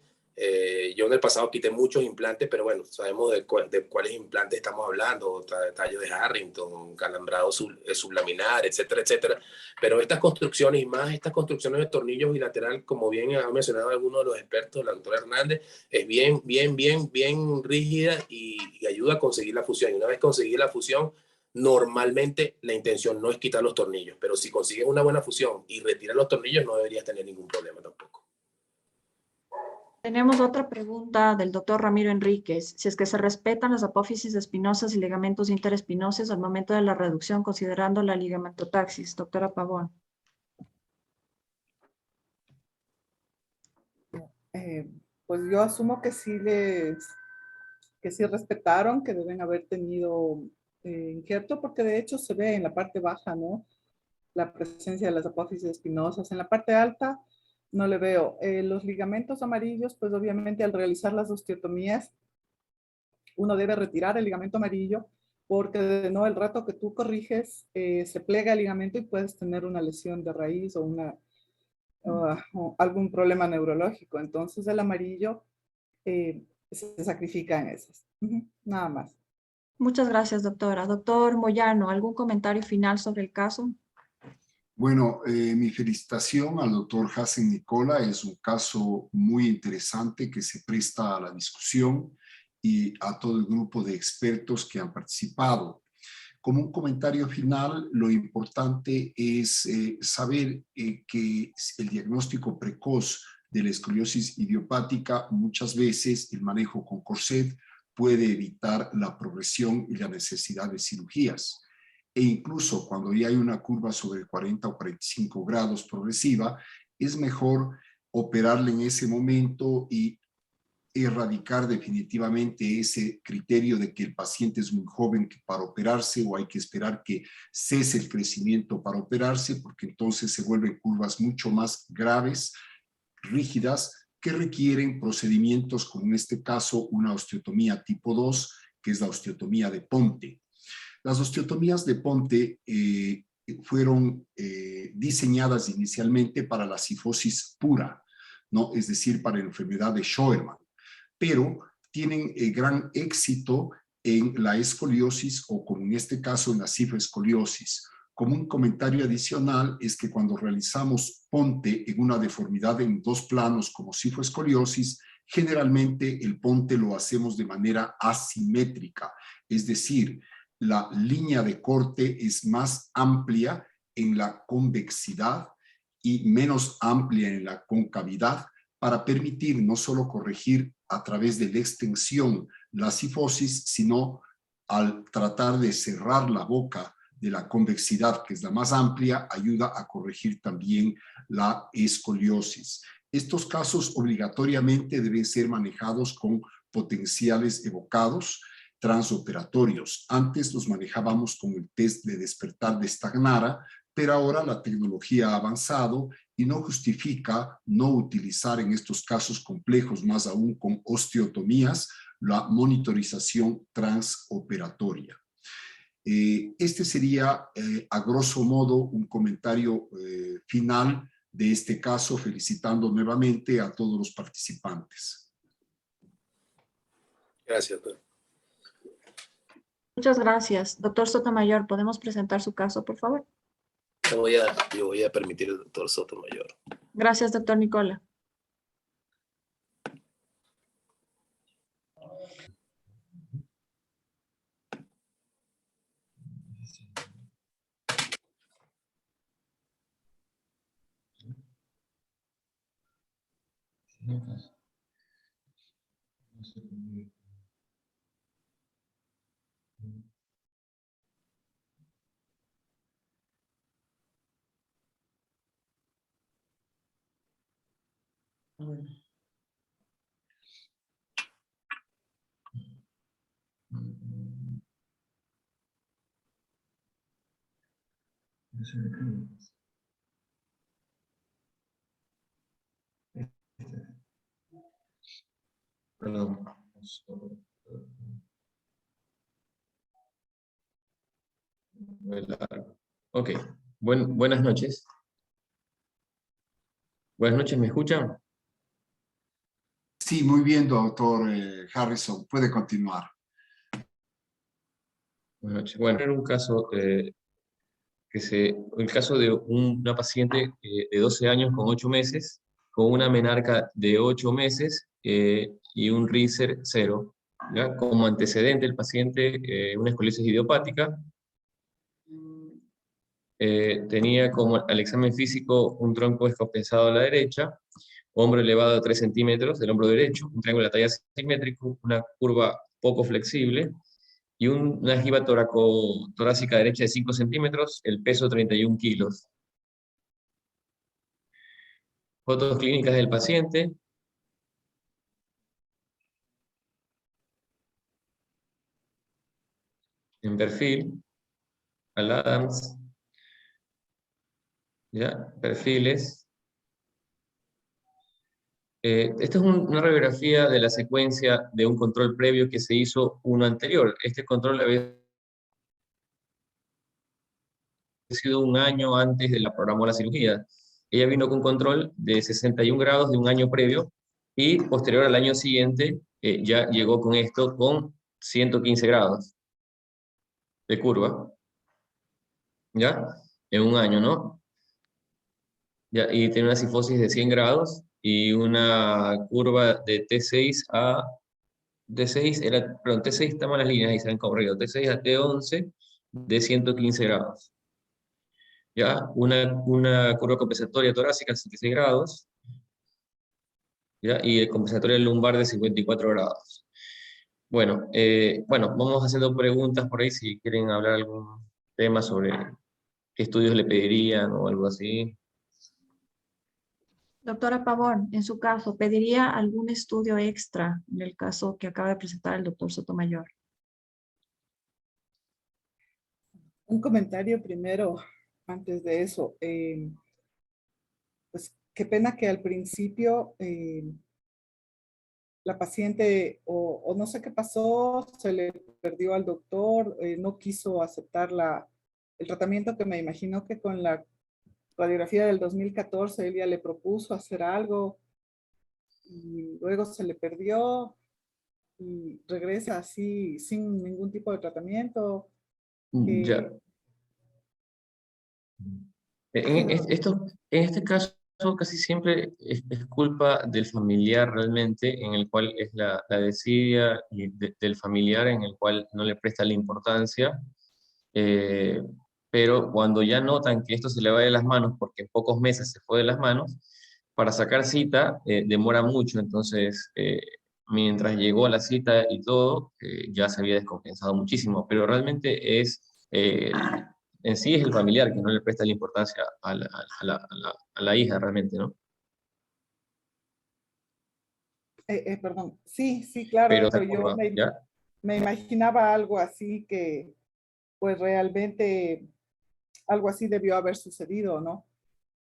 Yo en el pasado quité muchos implantes, pero bueno, sabemos de cuáles implantes estamos hablando, tallo de Harrington, calambrado sublaminar, etcétera, etcétera. Pero estas construcciones, y más estas construcciones de tornillos bilateral, como bien ha mencionado alguno de los expertos, la doctora Hernández, es bien rígida y ayuda a conseguir la fusión. Y una vez conseguí la fusión, normalmente la intención no es quitar los tornillos, pero si consigues una buena fusión y retiras los tornillos, no deberías tener ningún problema tampoco. Tenemos otra pregunta del doctor Ramiro Enríquez. Si es que se respetan las apófisis espinosas y ligamentos interespinosos al momento de la reducción, considerando la ligamentotaxis. Doctora Pavón. pues yo asumo que sí respetaron, que deben haber tenido injerto, porque de hecho se ve en la parte baja, ¿no? La presencia de las apófisis espinosas. En la parte alta no le veo. Los ligamentos amarillos, pues obviamente al realizar las osteotomías, uno debe retirar el ligamento amarillo, porque de no, el rato que tú corriges, se plega el ligamento y puedes tener una lesión de raíz o o algún problema neurológico. Entonces el amarillo se sacrifica en esas. Nada más. Muchas gracias, doctora. Doctor Moyano, ¿algún comentario final sobre el caso? Bueno, mi felicitación al doctor Hassan Nicola. Es un caso muy interesante que se presta a la discusión y a todo el grupo de expertos que han participado. Como un comentario final, lo importante es saber que el diagnóstico precoz de la escoliosis idiopática, muchas veces el manejo con corset puede evitar la progresión y la necesidad de cirugías. E incluso cuando ya hay una curva sobre 40 o 45 grados progresiva, es mejor operarle en ese momento y erradicar definitivamente ese criterio de que el paciente es muy joven para operarse o hay que esperar que cese el crecimiento para operarse, porque entonces se vuelven curvas mucho más graves, rígidas, que requieren procedimientos como en este caso una osteotomía tipo 2, que es la osteotomía de Ponte. Las osteotomías de Ponte fueron diseñadas inicialmente para la cifosis pura, ¿no? Es decir, para la enfermedad de Schoeman, pero tienen gran éxito en la escoliosis o como en este caso en la cifoescoliosis. Como un comentario adicional es que cuando realizamos Ponte en una deformidad en dos planos como cifoescoliosis, generalmente el Ponte lo hacemos de manera asimétrica, es decir, la línea de corte es más amplia en la convexidad y menos amplia en la concavidad, para permitir no solo corregir a través de la extensión la cifosis, sino al tratar de cerrar la boca de la convexidad, que es la más amplia, ayuda a corregir también la escoliosis. Estos casos obligatoriamente deben ser manejados con potenciales evocados transoperatorios. Antes los manejábamos con el test de despertar de Stagnara, pero ahora la tecnología ha avanzado y no justifica no utilizar en estos casos complejos, más aún con osteotomías, la monitorización transoperatoria. Este sería, a grosso modo, un comentario final de este caso, felicitando nuevamente a todos los participantes. Gracias, doctor. Muchas gracias. Doctor Sotomayor, ¿podemos presentar su caso, por favor? Yo voy a permitir al doctor Sotomayor. Gracias, doctor Nicola. Perdón. Ok, buenas noches. Buenas noches, ¿me escuchan? Sí, muy bien, doctor Harrison. Puede continuar. Buenas noches. Bueno, era un caso el caso de una paciente de 12 años con 8 meses, con una menarca de 8 meses y un RISER 0. ¿Ya? Como antecedente el paciente una escoliosis idiopática. Tenía como al examen físico un tronco descompensado a la derecha, hombro elevado a 3 centímetros del hombro derecho, un triángulo de talla simétrico, una curva poco flexible y una jiba torácica derecha de 5 centímetros, el peso 31 kilos. Fotos clínicas del paciente. en perfil, al Adams, ¿ya? Perfiles. Esta es una radiografía de la secuencia de un control previo que se hizo uno anterior. Este control había sido un año antes de la programó la cirugía. Ella vino con control de 61 grados de un año previo y posterior al año siguiente ya llegó con esto con 115 grados de curva, ¿ya? En un año, ¿no? Ya, y tiene una cifosis de 100 grados y una curva de T6 a T6, perdón, T6 está mal las líneas, ahí se han corrido, T6 a T11 de 115 grados. ¿Ya? Una curva compensatoria torácica de 66 grados, ¿ya? Y el compensatorio lumbar de 54 grados. Bueno, vamos haciendo preguntas por ahí si quieren hablar algún tema sobre qué estudios le pedirían o algo así. Doctora Pavón, en su caso, ¿pediría algún estudio extra en el caso que acaba de presentar el doctor Sotomayor? Un comentario primero, antes de eso. Pues qué pena que al principio la paciente, o no sé qué pasó, se le perdió al doctor, no quiso aceptar el tratamiento que me imagino que con la radiografía del 2014 él ya le propuso hacer algo y luego se le perdió y regresa así sin ningún tipo de tratamiento. Ya. En este caso, casi siempre es culpa del familiar realmente, en el cual es la desidia y del familiar en el cual no le presta la importancia. Pero cuando ya notan que esto se le va de las manos, porque en pocos meses se fue de las manos, para sacar cita demora mucho, entonces mientras llegó a la cita y todo, ya se había descompensado muchísimo, pero realmente en sí es el familiar que no le presta la importancia a la hija realmente, ¿no? Perdón, sí, claro, Pero esa yo curva, ¿ya? me imaginaba algo así que pues realmente algo así debió haber sucedido, ¿no?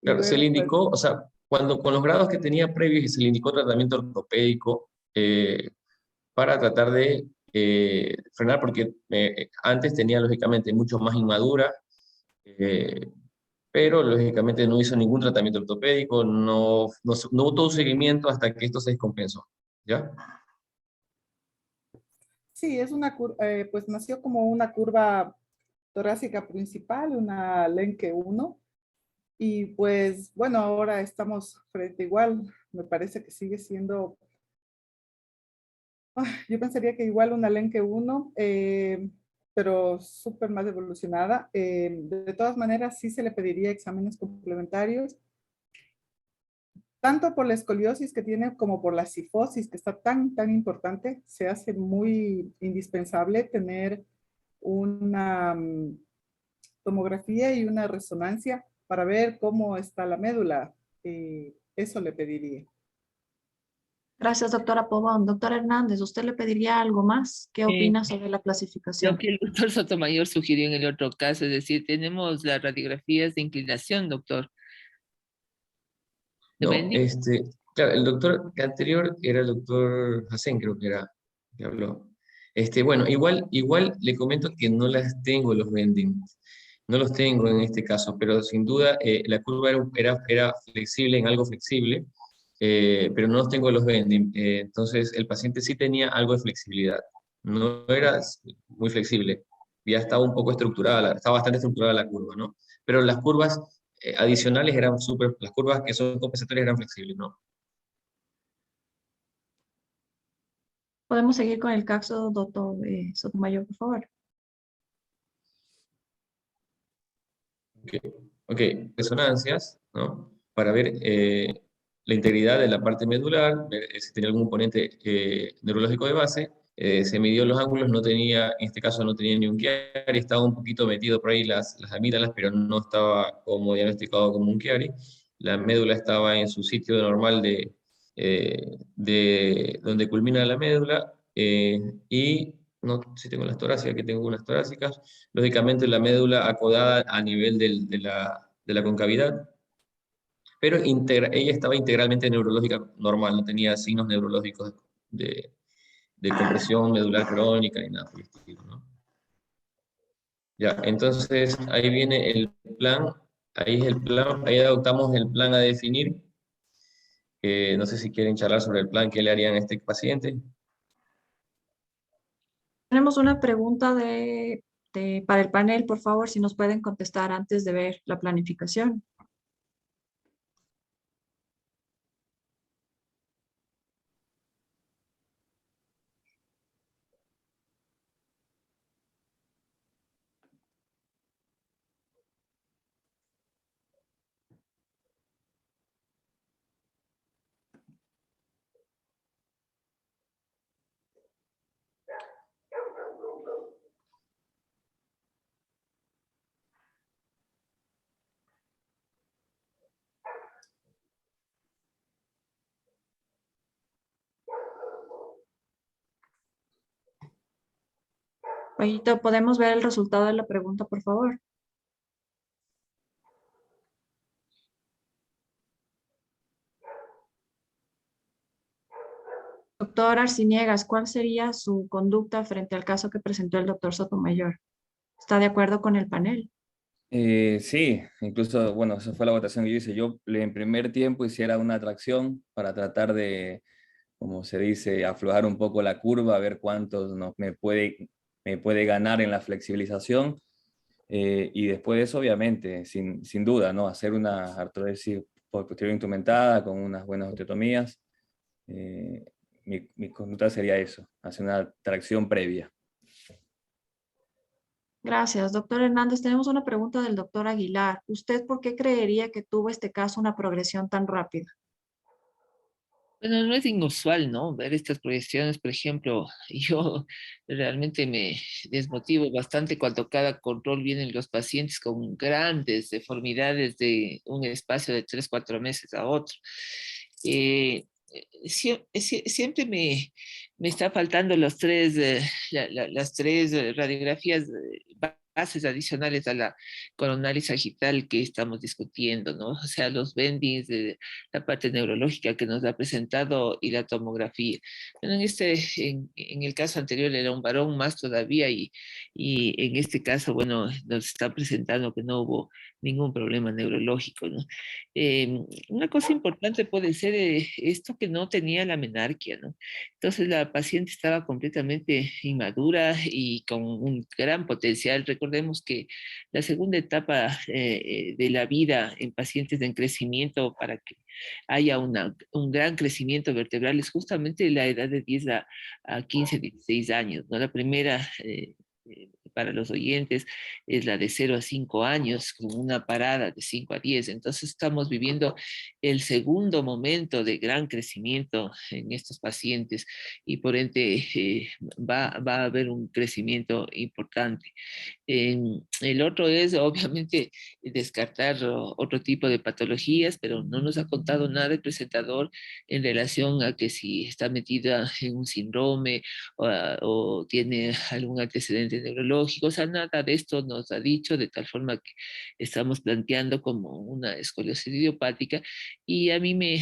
Y Claro, se le luego pues indicó, o sea, cuando con los grados que tenía previos y se le indicó tratamiento ortopédico para tratar de frenar, porque antes tenía lógicamente mucho más inmadura, eh, pero lógicamente no hizo ningún tratamiento ortopédico, no hubo todo un seguimiento hasta que esto se descompensó, ¿ya? sí, es una curva, pues nació como una curva torácica principal, una Lenke 1. Y pues bueno, ahora estamos frente igual, me parece que sigue siendo, yo pensaría que igual una Lenke 1, pero súper más evolucionada. De todas maneras, sí se le pediría exámenes complementarios, tanto por la escoliosis que tiene como por la cifosis, que está tan importante. Se hace muy indispensable tener una tomografía y una resonancia para ver cómo está la médula. Eso le pediría. Gracias, doctora Pavón. Doctor Hernández, ¿usted le pediría algo más? ¿Qué opina sobre la Lo clasificación? que el doctor Sotomayor sugirió en el otro caso, es decir, tenemos las radiografías de inclinación, doctor. ¿Lo No, vendí? claro, el doctor anterior era el doctor Hassan, creo que era, que habló. Bueno, igual le comento que no las tengo los bending, no los tengo en este caso, pero sin duda la curva era flexible, en algo flexible, pero no los tengo los bending. Entonces el paciente sí tenía algo de flexibilidad, no era muy flexible, ya estaba un poco estructurada, estaba bastante estructurada la curva, ¿no? Pero las curvas adicionales eran las curvas que son compensatorias eran flexibles, ¿no? Podemos seguir con el caso, doctor Sotomayor, por favor. Ok, resonancias, ¿no? Para ver la integridad de la parte medular, ver si tenía algún componente neurológico de base. Se midió los ángulos, no tenía, en este caso no tenía ni un Chiari, estaba un poquito metido por ahí las amígdalas, pero no estaba como diagnosticado como un Chiari. La médula estaba en su sitio normal de donde culmina la médula, y no si tengo las torácicas, que tengo unas torácicas, lógicamente la médula acodada a nivel de la concavidad, pero ella estaba integralmente neurológica normal, no tenía signos neurológicos de compresión medular crónica ni nada por el estilo, ¿no? Ya, entonces ahí viene el plan, ahí es el plan, ahí adoptamos el plan a definir. No sé si quieren charlar sobre el plan que le harían a este paciente. Tenemos una pregunta para el panel, por favor, si nos pueden contestar antes de ver la planificación. Ahorita podemos ver el resultado de la pregunta, por favor. Doctor Arciniegas, ¿cuál sería su conducta frente al caso que presentó el doctor Sotomayor? ¿Está de acuerdo con el panel? Sí, incluso, bueno, esa fue la votación que yo hice. Yo en primer tiempo hiciera una tracción para tratar de, como se dice, aflojar un poco la curva, a ver cuántos me puede ganar en la flexibilización. Y después de eso, obviamente, sin duda, ¿no? Hacer una artrodesis posterior instrumentada con unas buenas osteotomías. Mi conducta sería eso, hacer una tracción previa. Gracias. Doctor Hernández, tenemos una pregunta del doctor Aguilar. ¿Usted por qué creería que tuvo este caso una progresión tan rápida? Bueno, no es inusual, ¿no? Ver estas proyecciones, por ejemplo, yo realmente me desmotivo bastante cuando cada control vienen los pacientes con grandes deformidades de un espacio de 3, 4 meses a otro. Siempre me está faltando las tres radiografías bases adicionales a la coronaria sagital que estamos discutiendo, ¿no? O sea, los bendings de la parte neurológica que nos ha presentado y la tomografía. Bueno, en el caso anterior era un varón más todavía y en este caso, bueno, nos está presentando que no hubo ningún problema neurológico, ¿no? Una cosa importante puede ser esto que no tenía la menarquia, ¿no? Entonces la paciente estaba completamente inmadura y con un gran potencial. Recordemos que la segunda etapa de la vida en pacientes en crecimiento para que haya un gran crecimiento vertebral es justamente la edad de 10 a 15, 16 años, ¿no? La primera para los oyentes es la de 0 a 5 años, con una parada de 5 a 10. Entonces estamos viviendo el segundo momento de gran crecimiento en estos pacientes y por ende va a haber un crecimiento importante. El otro es obviamente descartar otro tipo de patologías, pero no nos ha contado nada el presentador en relación a que si está metida en un síndrome o tiene algún antecedente neurológico, o sea, nada de esto nos ha dicho, de tal forma que estamos planteando como una escoliosis idiopática y a mí me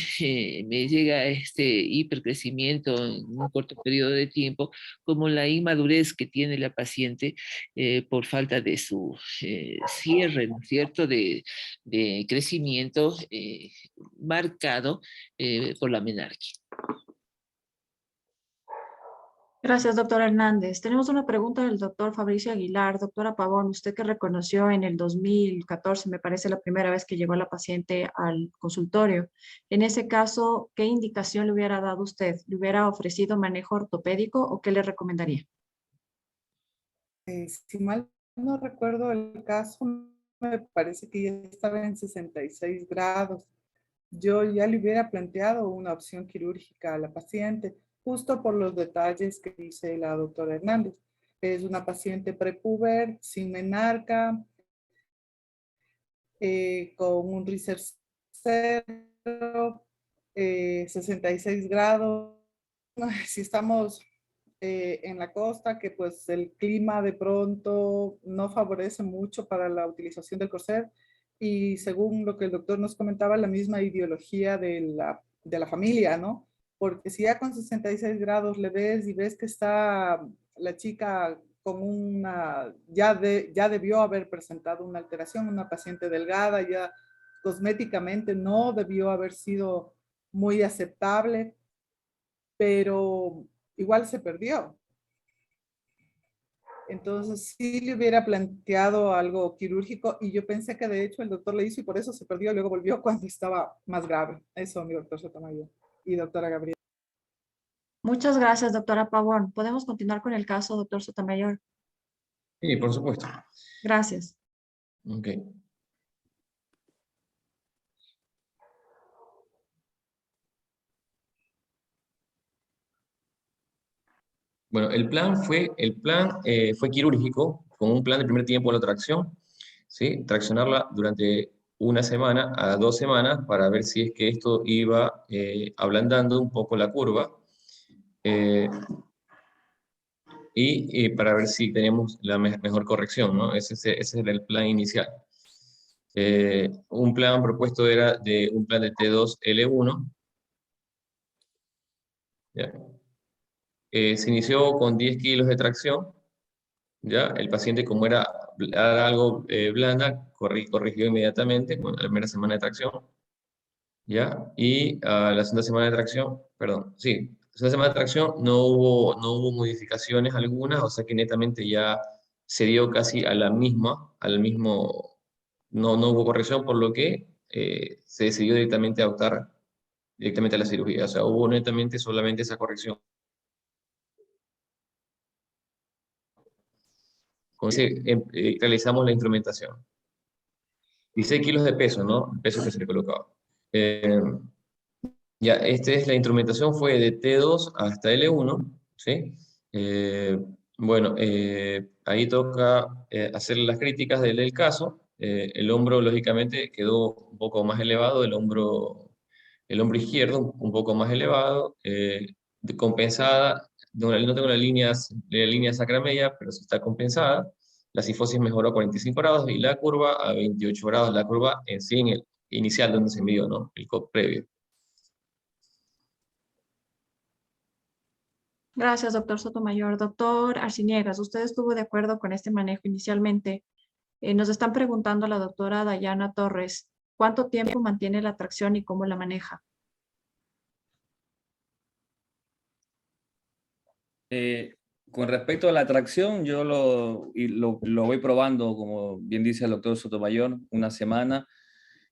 llega este hipercrecimiento en un corto periodo de tiempo como la inmadurez que tiene la paciente por falta de su cierre, ¿no es cierto?, de crecimiento marcado por la menarquia. Gracias, doctor Hernández. Tenemos una pregunta del doctor Fabricio Aguilar. Doctora Pavón, usted que reconoció en el 2014, me parece la primera vez que llegó la paciente al consultorio. En ese caso, ¿qué indicación le hubiera dado usted? ¿Le hubiera ofrecido manejo ortopédico o qué le recomendaría? Si mal no recuerdo el caso, me parece que ya estaba en 66 grados. Yo ya le hubiera planteado una opción quirúrgica a la paciente, justo por los detalles que dice la doctora Hernández. Es una paciente prepuber, sin menarca, con un RISER 0, 66 grados. Si estamos en la costa, que pues el clima de pronto no favorece mucho para la utilización del corset, y según lo que el doctor nos comentaba, la misma ideología de la familia, ¿no? Porque si ya con 66 grados le ves y ves que está la chica con ya debió haber presentado una alteración, una paciente delgada, ya cosméticamente no debió haber sido muy aceptable, pero igual se perdió. Entonces sí le hubiera planteado algo quirúrgico, y yo pensé que de hecho el doctor le hizo y por eso se perdió, luego volvió cuando estaba más grave. Eso, mi doctor Sotomayor y doctora Gabriela. Muchas gracias, doctora Pavón. ¿Podemos continuar con el caso, doctor Sotomayor? Sí, por supuesto. Gracias. Ok. Bueno, el plan fue quirúrgico, con un plan de primer tiempo de la tracción, ¿sí? Traccionarla durante 1 semana a 2 semanas para ver si es que esto iba ablandando un poco la curva, y para ver si tenemos la mejor corrección, ¿no? Ese era el plan inicial. Un plan propuesto era un plan de T2L1. ¿Ya? Se inició con 10 kilos de tracción. ¿Ya? El paciente, como era algo blanda, corrigió inmediatamente con la primera semana de tracción. ¿Ya? Y la segunda semana de tracción, perdón, sí, la segunda semana de tracción no hubo modificaciones algunas, o sea que netamente ya se dio casi al mismo, no hubo corrección, por lo que se decidió directamente a optar directamente a la cirugía. O sea, hubo netamente solamente esa corrección. Con ese realizamos la instrumentación. 16 kilos de peso, ¿no? El peso que se le colocaba. Ya, la instrumentación fue de T2 hasta L1, ¿sí? Bueno, ahí toca hacer las críticas del caso. El hombro, lógicamente, quedó un poco más elevado, el hombro izquierdo un poco más elevado, compensada, no tengo la línea sacromedia, pero sí está compensada. La cifosis mejoró a 45 grados y la curva a 28 grados, la curva en sí inicial donde se midió, ¿no? El COP previo. Gracias, doctor Sotomayor. Doctor Arciniegas, ¿usted estuvo de acuerdo con este manejo inicialmente? Nos están preguntando a la doctora Dayana Torres, ¿cuánto tiempo mantiene la tracción y cómo la maneja? Con respecto a la tracción, yo lo voy probando, como bien dice el doctor Sotomayor, 1 semana,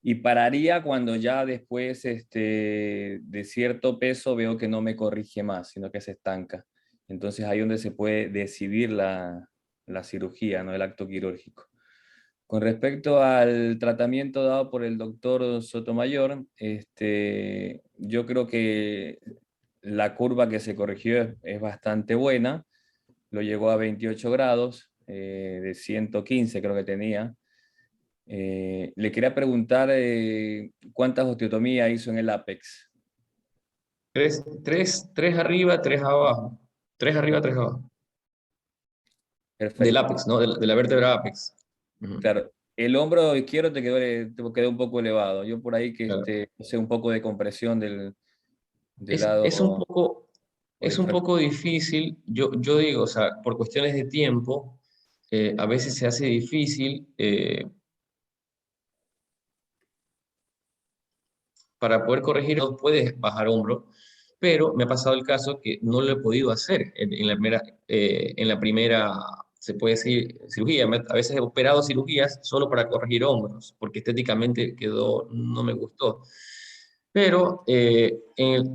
y pararía cuando ya después de cierto peso veo que no me corrige más, sino que se estanca. Entonces ahí es donde se puede decidir la cirugía, ¿no? El acto quirúrgico. Con respecto al tratamiento dado por el doctor Sotomayor, yo creo que la curva que se corrigió es bastante buena. Lo llegó a 28 grados, de 115 creo que tenía. Le quería preguntar cuántas osteotomías hizo en el ápex. Tres arriba, 3 abajo. 3 arriba, 3 abajo. Perfecto. Del ápex, ¿no? De la vértebra ápex. Claro. El hombro izquierdo te quedó un poco elevado. Yo por ahí que Claro. hice un poco de compresión del Es lado. un poco difícil, yo digo, o sea, por cuestiones de tiempo, a veces se hace difícil para poder corregir, no puedes bajar hombro, pero me ha pasado el caso que no lo he podido hacer en la primera, se puede decir, cirugía. A veces he operado cirugías solo para corregir hombros, porque estéticamente no me gustó. Pero,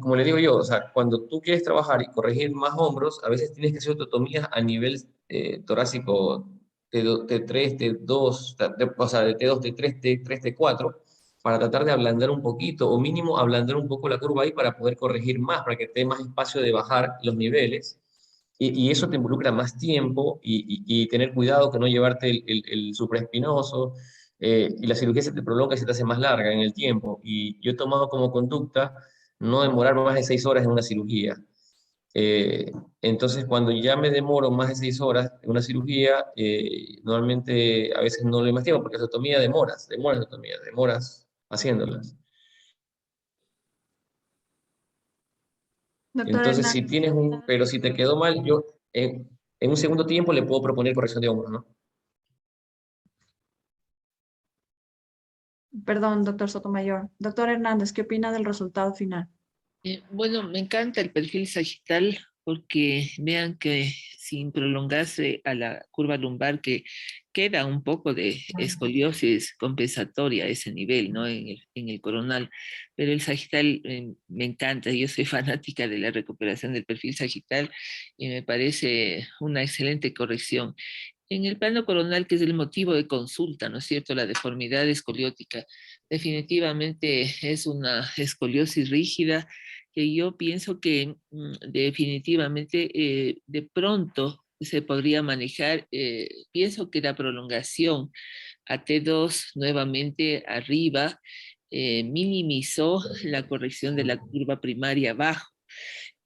como le digo yo, o sea, cuando tú quieres trabajar y corregir más hombros, a veces tienes que hacer osteotomías a nivel torácico T3, T2, o sea, de T2, T3, T3, T4, para tratar de ablandar un poquito, o mínimo ablandar un poco la curva ahí para poder corregir más, para que te dé más espacio de bajar los niveles. Y eso te involucra más tiempo y tener cuidado que no llevarte el supraespinoso, y la cirugía se te prolonga y se te hace más larga en el tiempo. Y yo he tomado como conducta no demorar más de 6 horas en una cirugía. Entonces, cuando ya me demoro más de 6 horas en una cirugía, normalmente a veces no lo investigo, porque la osteotomía demoras haciéndolas. Doctor Entonces, si Hernández, tienes pero si te quedó mal, yo en un segundo tiempo le puedo proponer corrección de hombro, ¿no? perdón, doctor Sotomayor. Doctor Hernández, ¿qué opina del resultado final? Bueno, me encanta el perfil sagital porque vean que sin prolongarse a la curva lumbar, que queda un poco de escoliosis compensatoria a ese nivel, ¿no? En el coronal. Pero el sagital me encanta, yo soy fanática de la recuperación del perfil sagital y me parece una excelente corrección. En el plano coronal, que es el motivo de consulta, ¿no es cierto? La deformidad escoliótica definitivamente es una escoliosis rígida que yo pienso que definitivamente de pronto se podría manejar. Pienso que la prolongación a T2 nuevamente arriba minimizó la corrección de la curva primaria abajo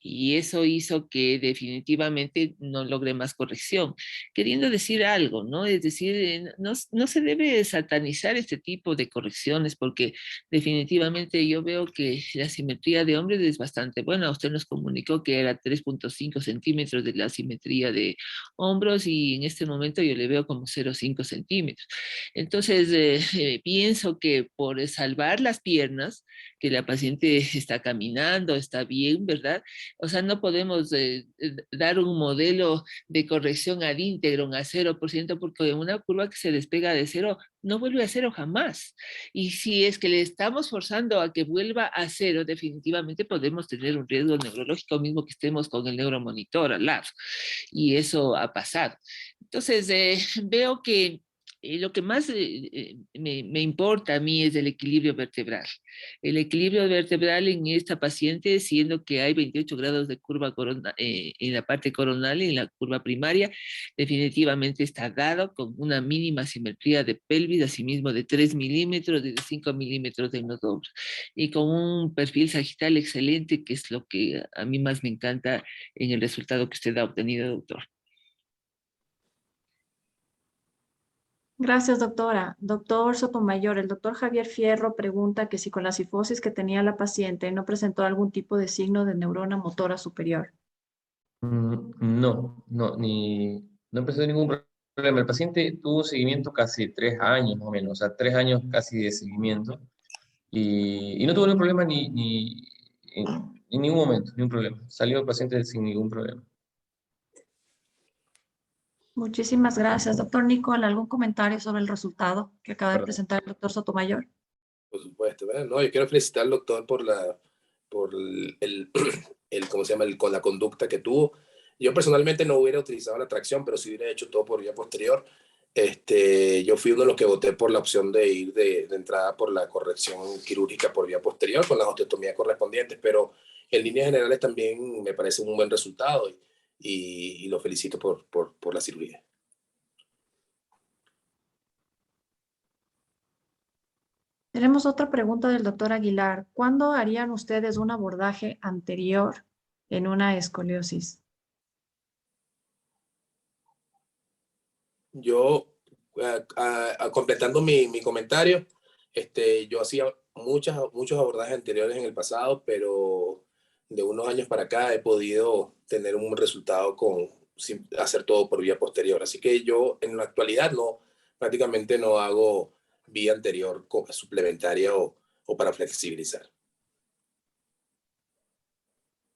y eso hizo que definitivamente no logre más corrección. Queriendo decir algo, ¿no? Es decir, no se debe satanizar este tipo de correcciones porque definitivamente yo veo que la simetría de hombres es bastante buena. Usted nos comunicó que era 3.5 centímetros de la simetría de hombros y en este momento yo le veo como 0.5 centímetros. Entonces, pienso que por salvar las piernas, que la paciente está caminando, está bien, ¿verdad? O sea, no podemos dar un modelo de corrección ad íntegro, a 0%, porque una curva que se despega de cero no vuelve a cero jamás. Y si es que le estamos forzando a que vuelva a cero, definitivamente podemos tener un riesgo neurológico mismo que estemos con el neuromonitor al lado. Y eso ha pasado. Entonces, veo que lo que más me importa a mí es el equilibrio vertebral. El equilibrio vertebral en esta paciente, siendo que hay 28 grados de curva en la parte coronal y en la curva primaria, definitivamente está dado con una mínima simetría de pelvis, asimismo de 3 milímetros y de 5 milímetros en los hombros. Y con un perfil sagital excelente, que es lo que a mí más me encanta en el resultado que usted ha obtenido, doctor. Gracias, doctora. Doctor Sotomayor, el doctor Javier Fierro pregunta que si con la cifosis que tenía la paciente no presentó algún tipo de signo de neurona motora superior. No empezó ningún problema. El paciente tuvo un seguimiento casi 3 años más o menos, o sea, 3 años casi de seguimiento y no tuvo ningún problema en ningún momento, ningún problema. Salió el paciente sin ningún problema. Muchísimas gracias. Doctor Nicole, ¿algún comentario sobre el resultado que acaba de Perdón. presentar el doctor Sotomayor? Por supuesto, ¿verdad? No, yo quiero felicitar al doctor por ¿cómo se llama? Con la conducta que tuvo. Yo personalmente no hubiera utilizado la tracción, pero sí hubiera hecho todo por vía posterior. Yo fui uno de los que voté por la opción de ir de entrada por la corrección quirúrgica por vía posterior con las osteotomías correspondientes, pero en líneas generales también me parece un buen resultado y lo felicito por la cirugía. Tenemos otra pregunta del doctor Aguilar. ¿Cuándo harían ustedes un abordaje anterior en una escoliosis? Yo, completando mi comentario, yo hacía muchos abordajes anteriores en el pasado, pero de unos años para acá he podido tener un resultado sin hacer todo por vía posterior. Así que yo en la actualidad prácticamente no hago vía anterior suplementaria o para flexibilizar.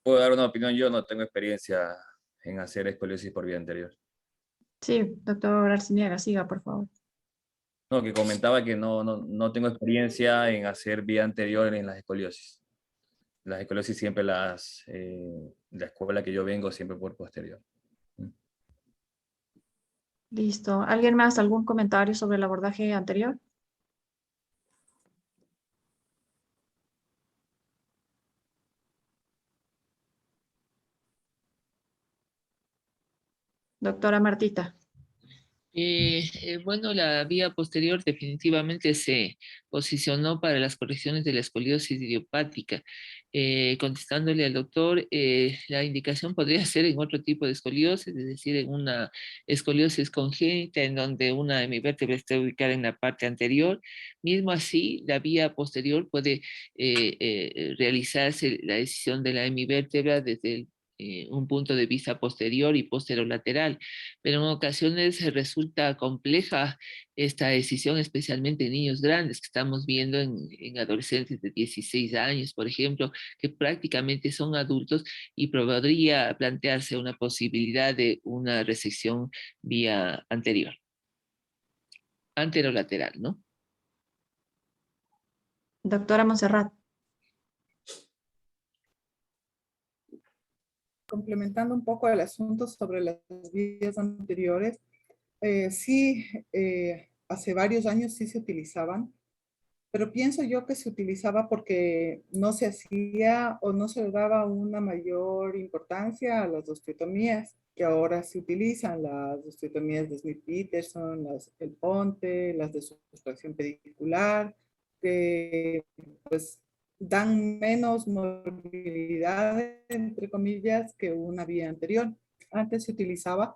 Puedo dar una opinión, yo no tengo experiencia en hacer escoliosis por vía anterior. Sí, doctor Arciniega, siga, por favor. No, que comentaba que no tengo experiencia en hacer vía anterior en las escoliosis. Las escoliosis siempre la escuela que yo vengo siempre por posterior. Listo. ¿Alguien más? ¿Algún comentario sobre el abordaje anterior? Doctora Martita. Bueno, la vía posterior definitivamente se posicionó para las correcciones de la escoliosis idiopática. Contestándole al doctor, la indicación podría ser en otro tipo de escoliosis, es decir, en una escoliosis congénita en donde una hemivértebra está ubicada en la parte anterior. Mismo así, la vía posterior puede realizarse la decisión de la hemivértebra desde un punto de vista posterior y posterolateral, pero en ocasiones resulta compleja esta decisión, especialmente en niños grandes que estamos viendo en adolescentes de 16 años, por ejemplo, que prácticamente son adultos y podría plantearse una posibilidad de una resección vía anterior, anterolateral, ¿no? Doctora Montserrat. Complementando un poco el asunto sobre las vías anteriores, sí, hace varios años sí se utilizaban, pero pienso yo que se utilizaba porque no se hacía o no se le daba una mayor importancia a las osteotomías que ahora se utilizan, las osteotomías de Smith-Peterson, el Ponte, las de sustracción pedicular, que pues dan menos movilidad, entre comillas, que una vía anterior. Antes se utilizaba,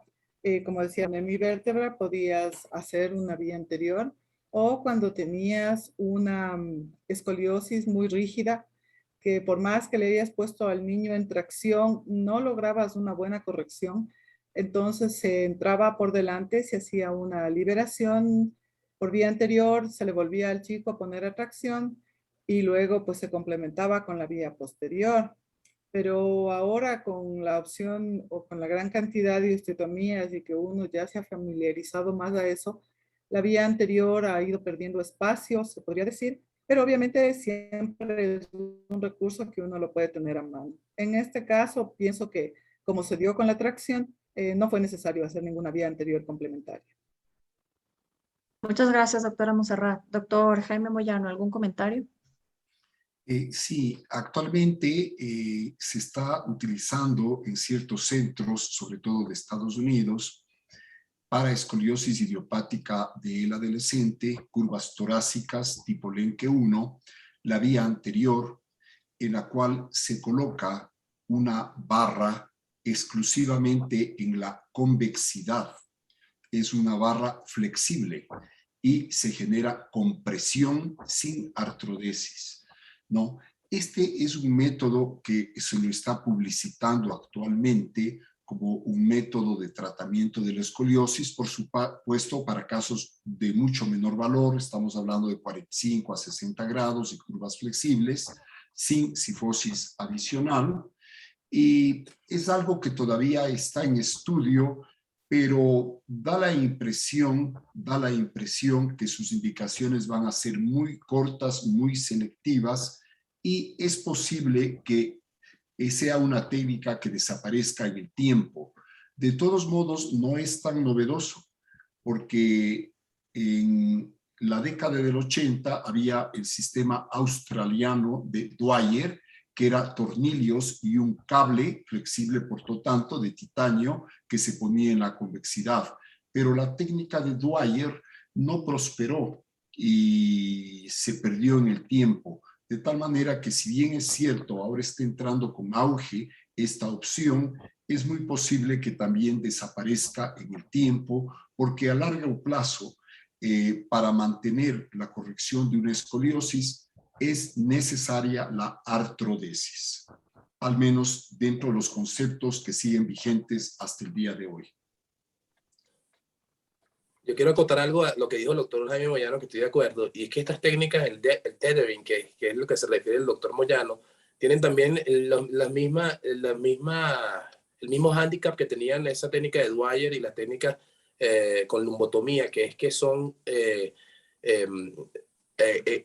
como decía, en mi vértebra podías hacer una vía anterior, o cuando tenías una escoliosis muy rígida, que por más que le hayas puesto al niño en tracción, no lograbas una buena corrección, entonces se entraba por delante, se hacía una liberación por vía anterior, se le volvía al chico a poner a tracción y luego pues se complementaba con la vía posterior. Pero ahora con la opción o con la gran cantidad de osteotomías y que uno ya se ha familiarizado más a eso, la vía anterior ha ido perdiendo espacio, se podría decir, pero obviamente siempre es un recurso que uno lo puede tener a mano. En este caso, pienso que como se dio con la tracción, no fue necesario hacer ninguna vía anterior complementaria. Muchas gracias, doctora Montserrat. Doctor Jaime Moyano, ¿algún comentario? Sí, actualmente se está utilizando en ciertos centros, sobre todo de Estados Unidos, para escoliosis idiopática del adolescente, curvas torácicas tipo Lenke 1, la vía anterior, en la cual se coloca una barra exclusivamente en la convexidad. Es una barra flexible y se genera compresión sin artrodesis, ¿no? Este es un método que se lo está publicitando actualmente como un método de tratamiento de la escoliosis, por supuesto para casos de mucho menor valor, estamos hablando de 45 a 60 grados y curvas flexibles, sin cifosis adicional, y es algo que todavía está en estudio, pero da la impresión que sus indicaciones van a ser muy cortas, muy selectivas, y es posible que sea una técnica que desaparezca en el tiempo. De todos modos, no es tan novedoso, porque en la década del 80 había el sistema australiano de Dwyer, que era tornillos y un cable flexible, por lo tanto, de titanio que se ponía en la convexidad. Pero la técnica de Dwyer no prosperó y se perdió en el tiempo. De tal manera que, si bien es cierto, ahora está entrando con auge esta opción, es muy posible que también desaparezca en el tiempo, porque a largo plazo, para mantener la corrección de una escoliosis, es necesaria la artrodesis, al menos dentro de los conceptos que siguen vigentes hasta el día de hoy. Yo quiero acotar algo a lo que dijo el doctor Jaime Moyano, que estoy de acuerdo, y es que estas técnicas, el tethering, que es lo que se refiere el doctor Moyano, tienen también el mismo hándicap que tenían esa técnica de Dwyer y la técnica con lumbotomía, que es que son,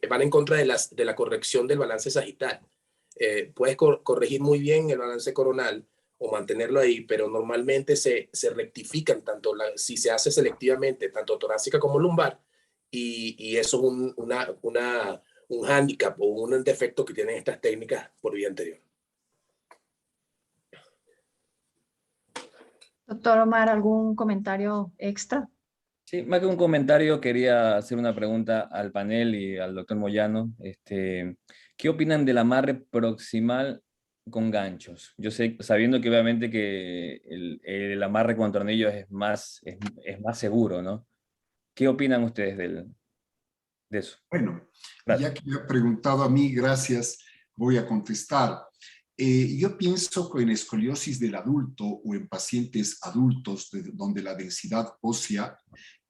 van en contra de la corrección del balance sagital. Puedes corregir muy bien el balance coronal o mantenerlo ahí, pero normalmente se rectifican si se hace selectivamente, tanto torácica como lumbar, y eso es un hándicap o un defecto que tienen estas técnicas por vía anterior. Doctor Omar, ¿algún comentario extra? Sí, más que un comentario, quería hacer una pregunta al panel y al doctor Moyano. ¿Qué opinan del amarre proximal con ganchos? Yo sé, sabiendo que obviamente que el amarre con tornillos es más seguro, ¿no? ¿Qué opinan ustedes de eso? Bueno, Gracias. ya que me ha preguntado a mí, gracias, voy a contestar. Yo pienso que en escoliosis del adulto o en pacientes adultos donde la densidad ósea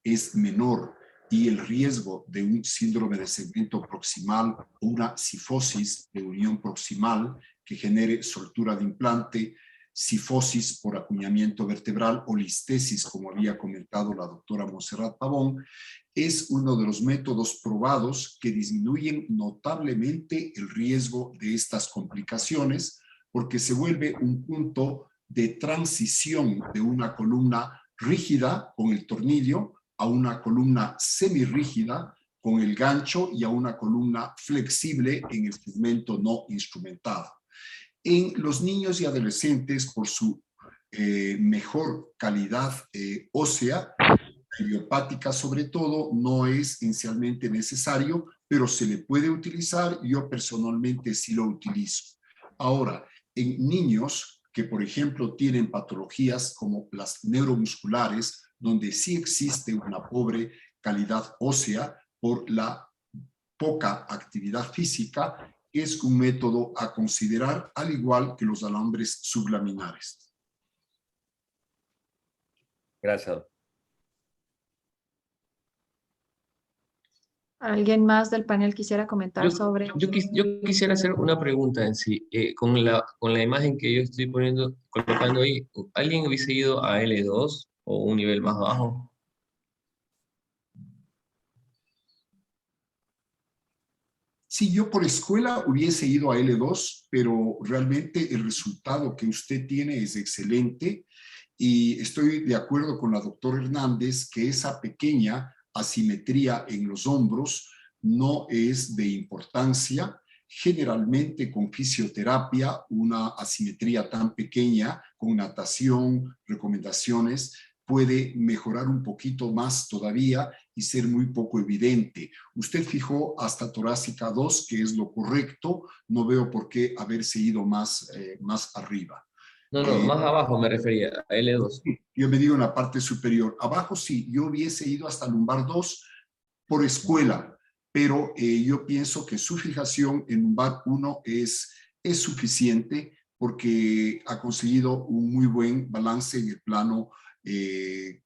es menor y el riesgo de un síndrome de segmento proximal o una cifosis de unión proximal que genere soltura de implante, cifosis por acuñamiento vertebral o listesis, como había comentado la doctora Montserrat Pavón, es uno de los métodos probados que disminuyen notablemente el riesgo de estas complicaciones porque se vuelve un punto de transición de una columna rígida con el tornillo a una columna semirrígida con el gancho y a una columna flexible en el segmento no instrumentado. En los niños y adolescentes, por su mejor calidad ósea, idiopática sobre todo, no es inicialmente necesario, pero se le puede utilizar. Yo personalmente sí lo utilizo. Ahora, en niños que, por ejemplo, tienen patologías como las neuromusculares, donde sí existe una pobre calidad ósea por la poca actividad física, es un método a considerar, al igual que los alambres sublaminares. Gracias. ¿Alguien más del panel quisiera comentar sobre? Yo quisiera hacer una pregunta en sí. Con la imagen que yo estoy colocando ahí, ¿alguien hubiese ido a L2 o un nivel más bajo? Sí, yo por escuela hubiese ido a L2, pero realmente el resultado que usted tiene es excelente y estoy de acuerdo con la doctora Hernández que esa pequeña asimetría en los hombros no es de importancia. Generalmente con fisioterapia, una asimetría tan pequeña, con natación, recomendaciones, puede mejorar un poquito más todavía y ser muy poco evidente. Usted fijó hasta torácica 2, que es lo correcto. No veo por qué haberse ido más arriba. No, más abajo me refería, a L2. Yo me digo en la parte superior. Abajo sí, yo hubiese ido hasta lumbar 2 por escuela, pero yo pienso que su fijación en lumbar 1 es suficiente porque ha conseguido un muy buen balance en el plano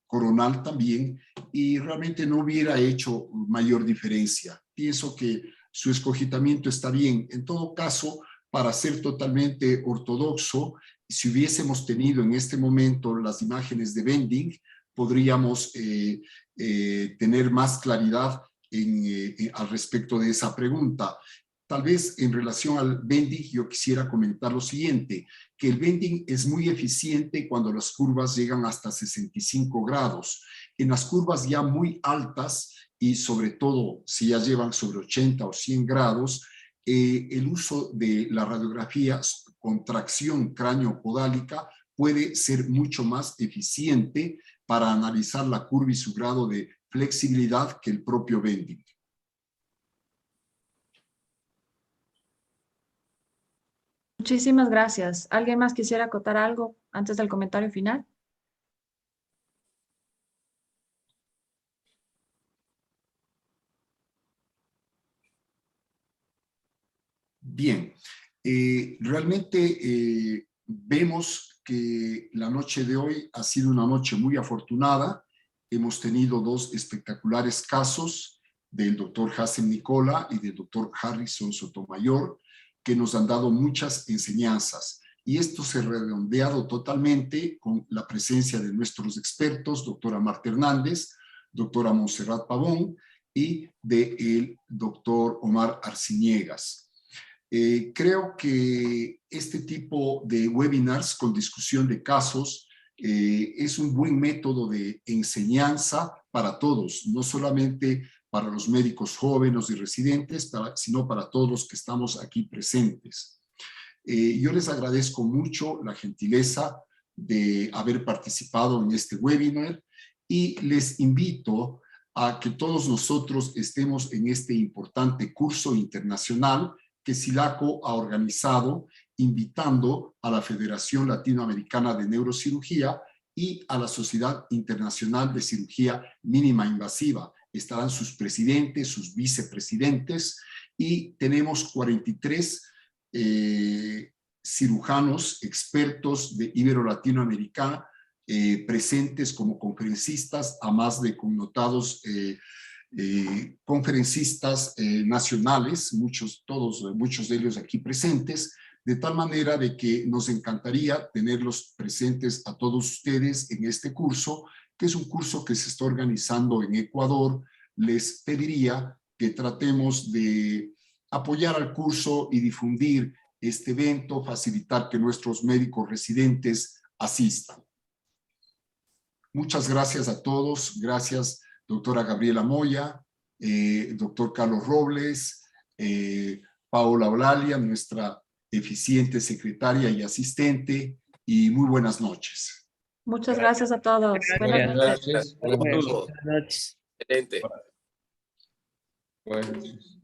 coronal también y realmente no hubiera hecho mayor diferencia. Pienso que su escogitamiento está bien. En todo caso, para ser totalmente ortodoxo, si hubiésemos tenido en este momento las imágenes de bending, podríamos tener más claridad al respecto de esa pregunta. Tal vez en relación al bending yo quisiera comentar lo siguiente, que el bending es muy eficiente cuando las curvas llegan hasta 65 grados. En las curvas ya muy altas y sobre todo si ya llevan sobre 80 o 100 grados, el uso de la radiografía con tracción cráneo-podálica puede ser mucho más eficiente para analizar la curva y su grado de flexibilidad que el propio bending. Muchísimas gracias. ¿Alguien más quisiera acotar algo antes del comentario final? Bien, realmente vemos que la noche de hoy ha sido una noche muy afortunada. Hemos tenido dos espectaculares casos del doctor Hassem Nicola y del doctor Harrison Sotomayor, que nos han dado muchas enseñanzas. Y esto se ha redondeado totalmente con la presencia de nuestros expertos, doctora Marta Hernández, doctora Montserrat Pavón y del doctor Omar Arciniegas. Creo que este tipo de webinars con discusión de casos es un buen método de enseñanza para todos, no solamente para los médicos jóvenes y residentes, sino para todos los que estamos aquí presentes. Yo les agradezco mucho la gentileza de haber participado en este webinar y les invito a que todos nosotros estemos en este importante curso internacional que SILACO ha organizado, invitando a la Federación Latinoamericana de Neurocirugía y a la Sociedad Internacional de Cirugía Mínima Invasiva. Estarán sus presidentes, sus vicepresidentes, y tenemos 43 cirujanos expertos de Ibero-Latinoamericana presentes como conferencistas, a más de connotados conferencistas nacionales, muchos de ellos aquí presentes, de tal manera de que nos encantaría tenerlos presentes a todos ustedes en este curso, que es un curso que se está organizando en Ecuador. Les pediría que tratemos de apoyar al curso y difundir este evento, facilitar que nuestros médicos residentes asistan. Muchas gracias a todos. Gracias, doctora Gabriela Moya, doctor Carlos Robles, Paola Olalia, nuestra eficiente secretaria y asistente, y muy buenas noches. Muchas gracias a todos. Buenas noches. Buenas noches. Buenas noches. Excelente. Buenas noches.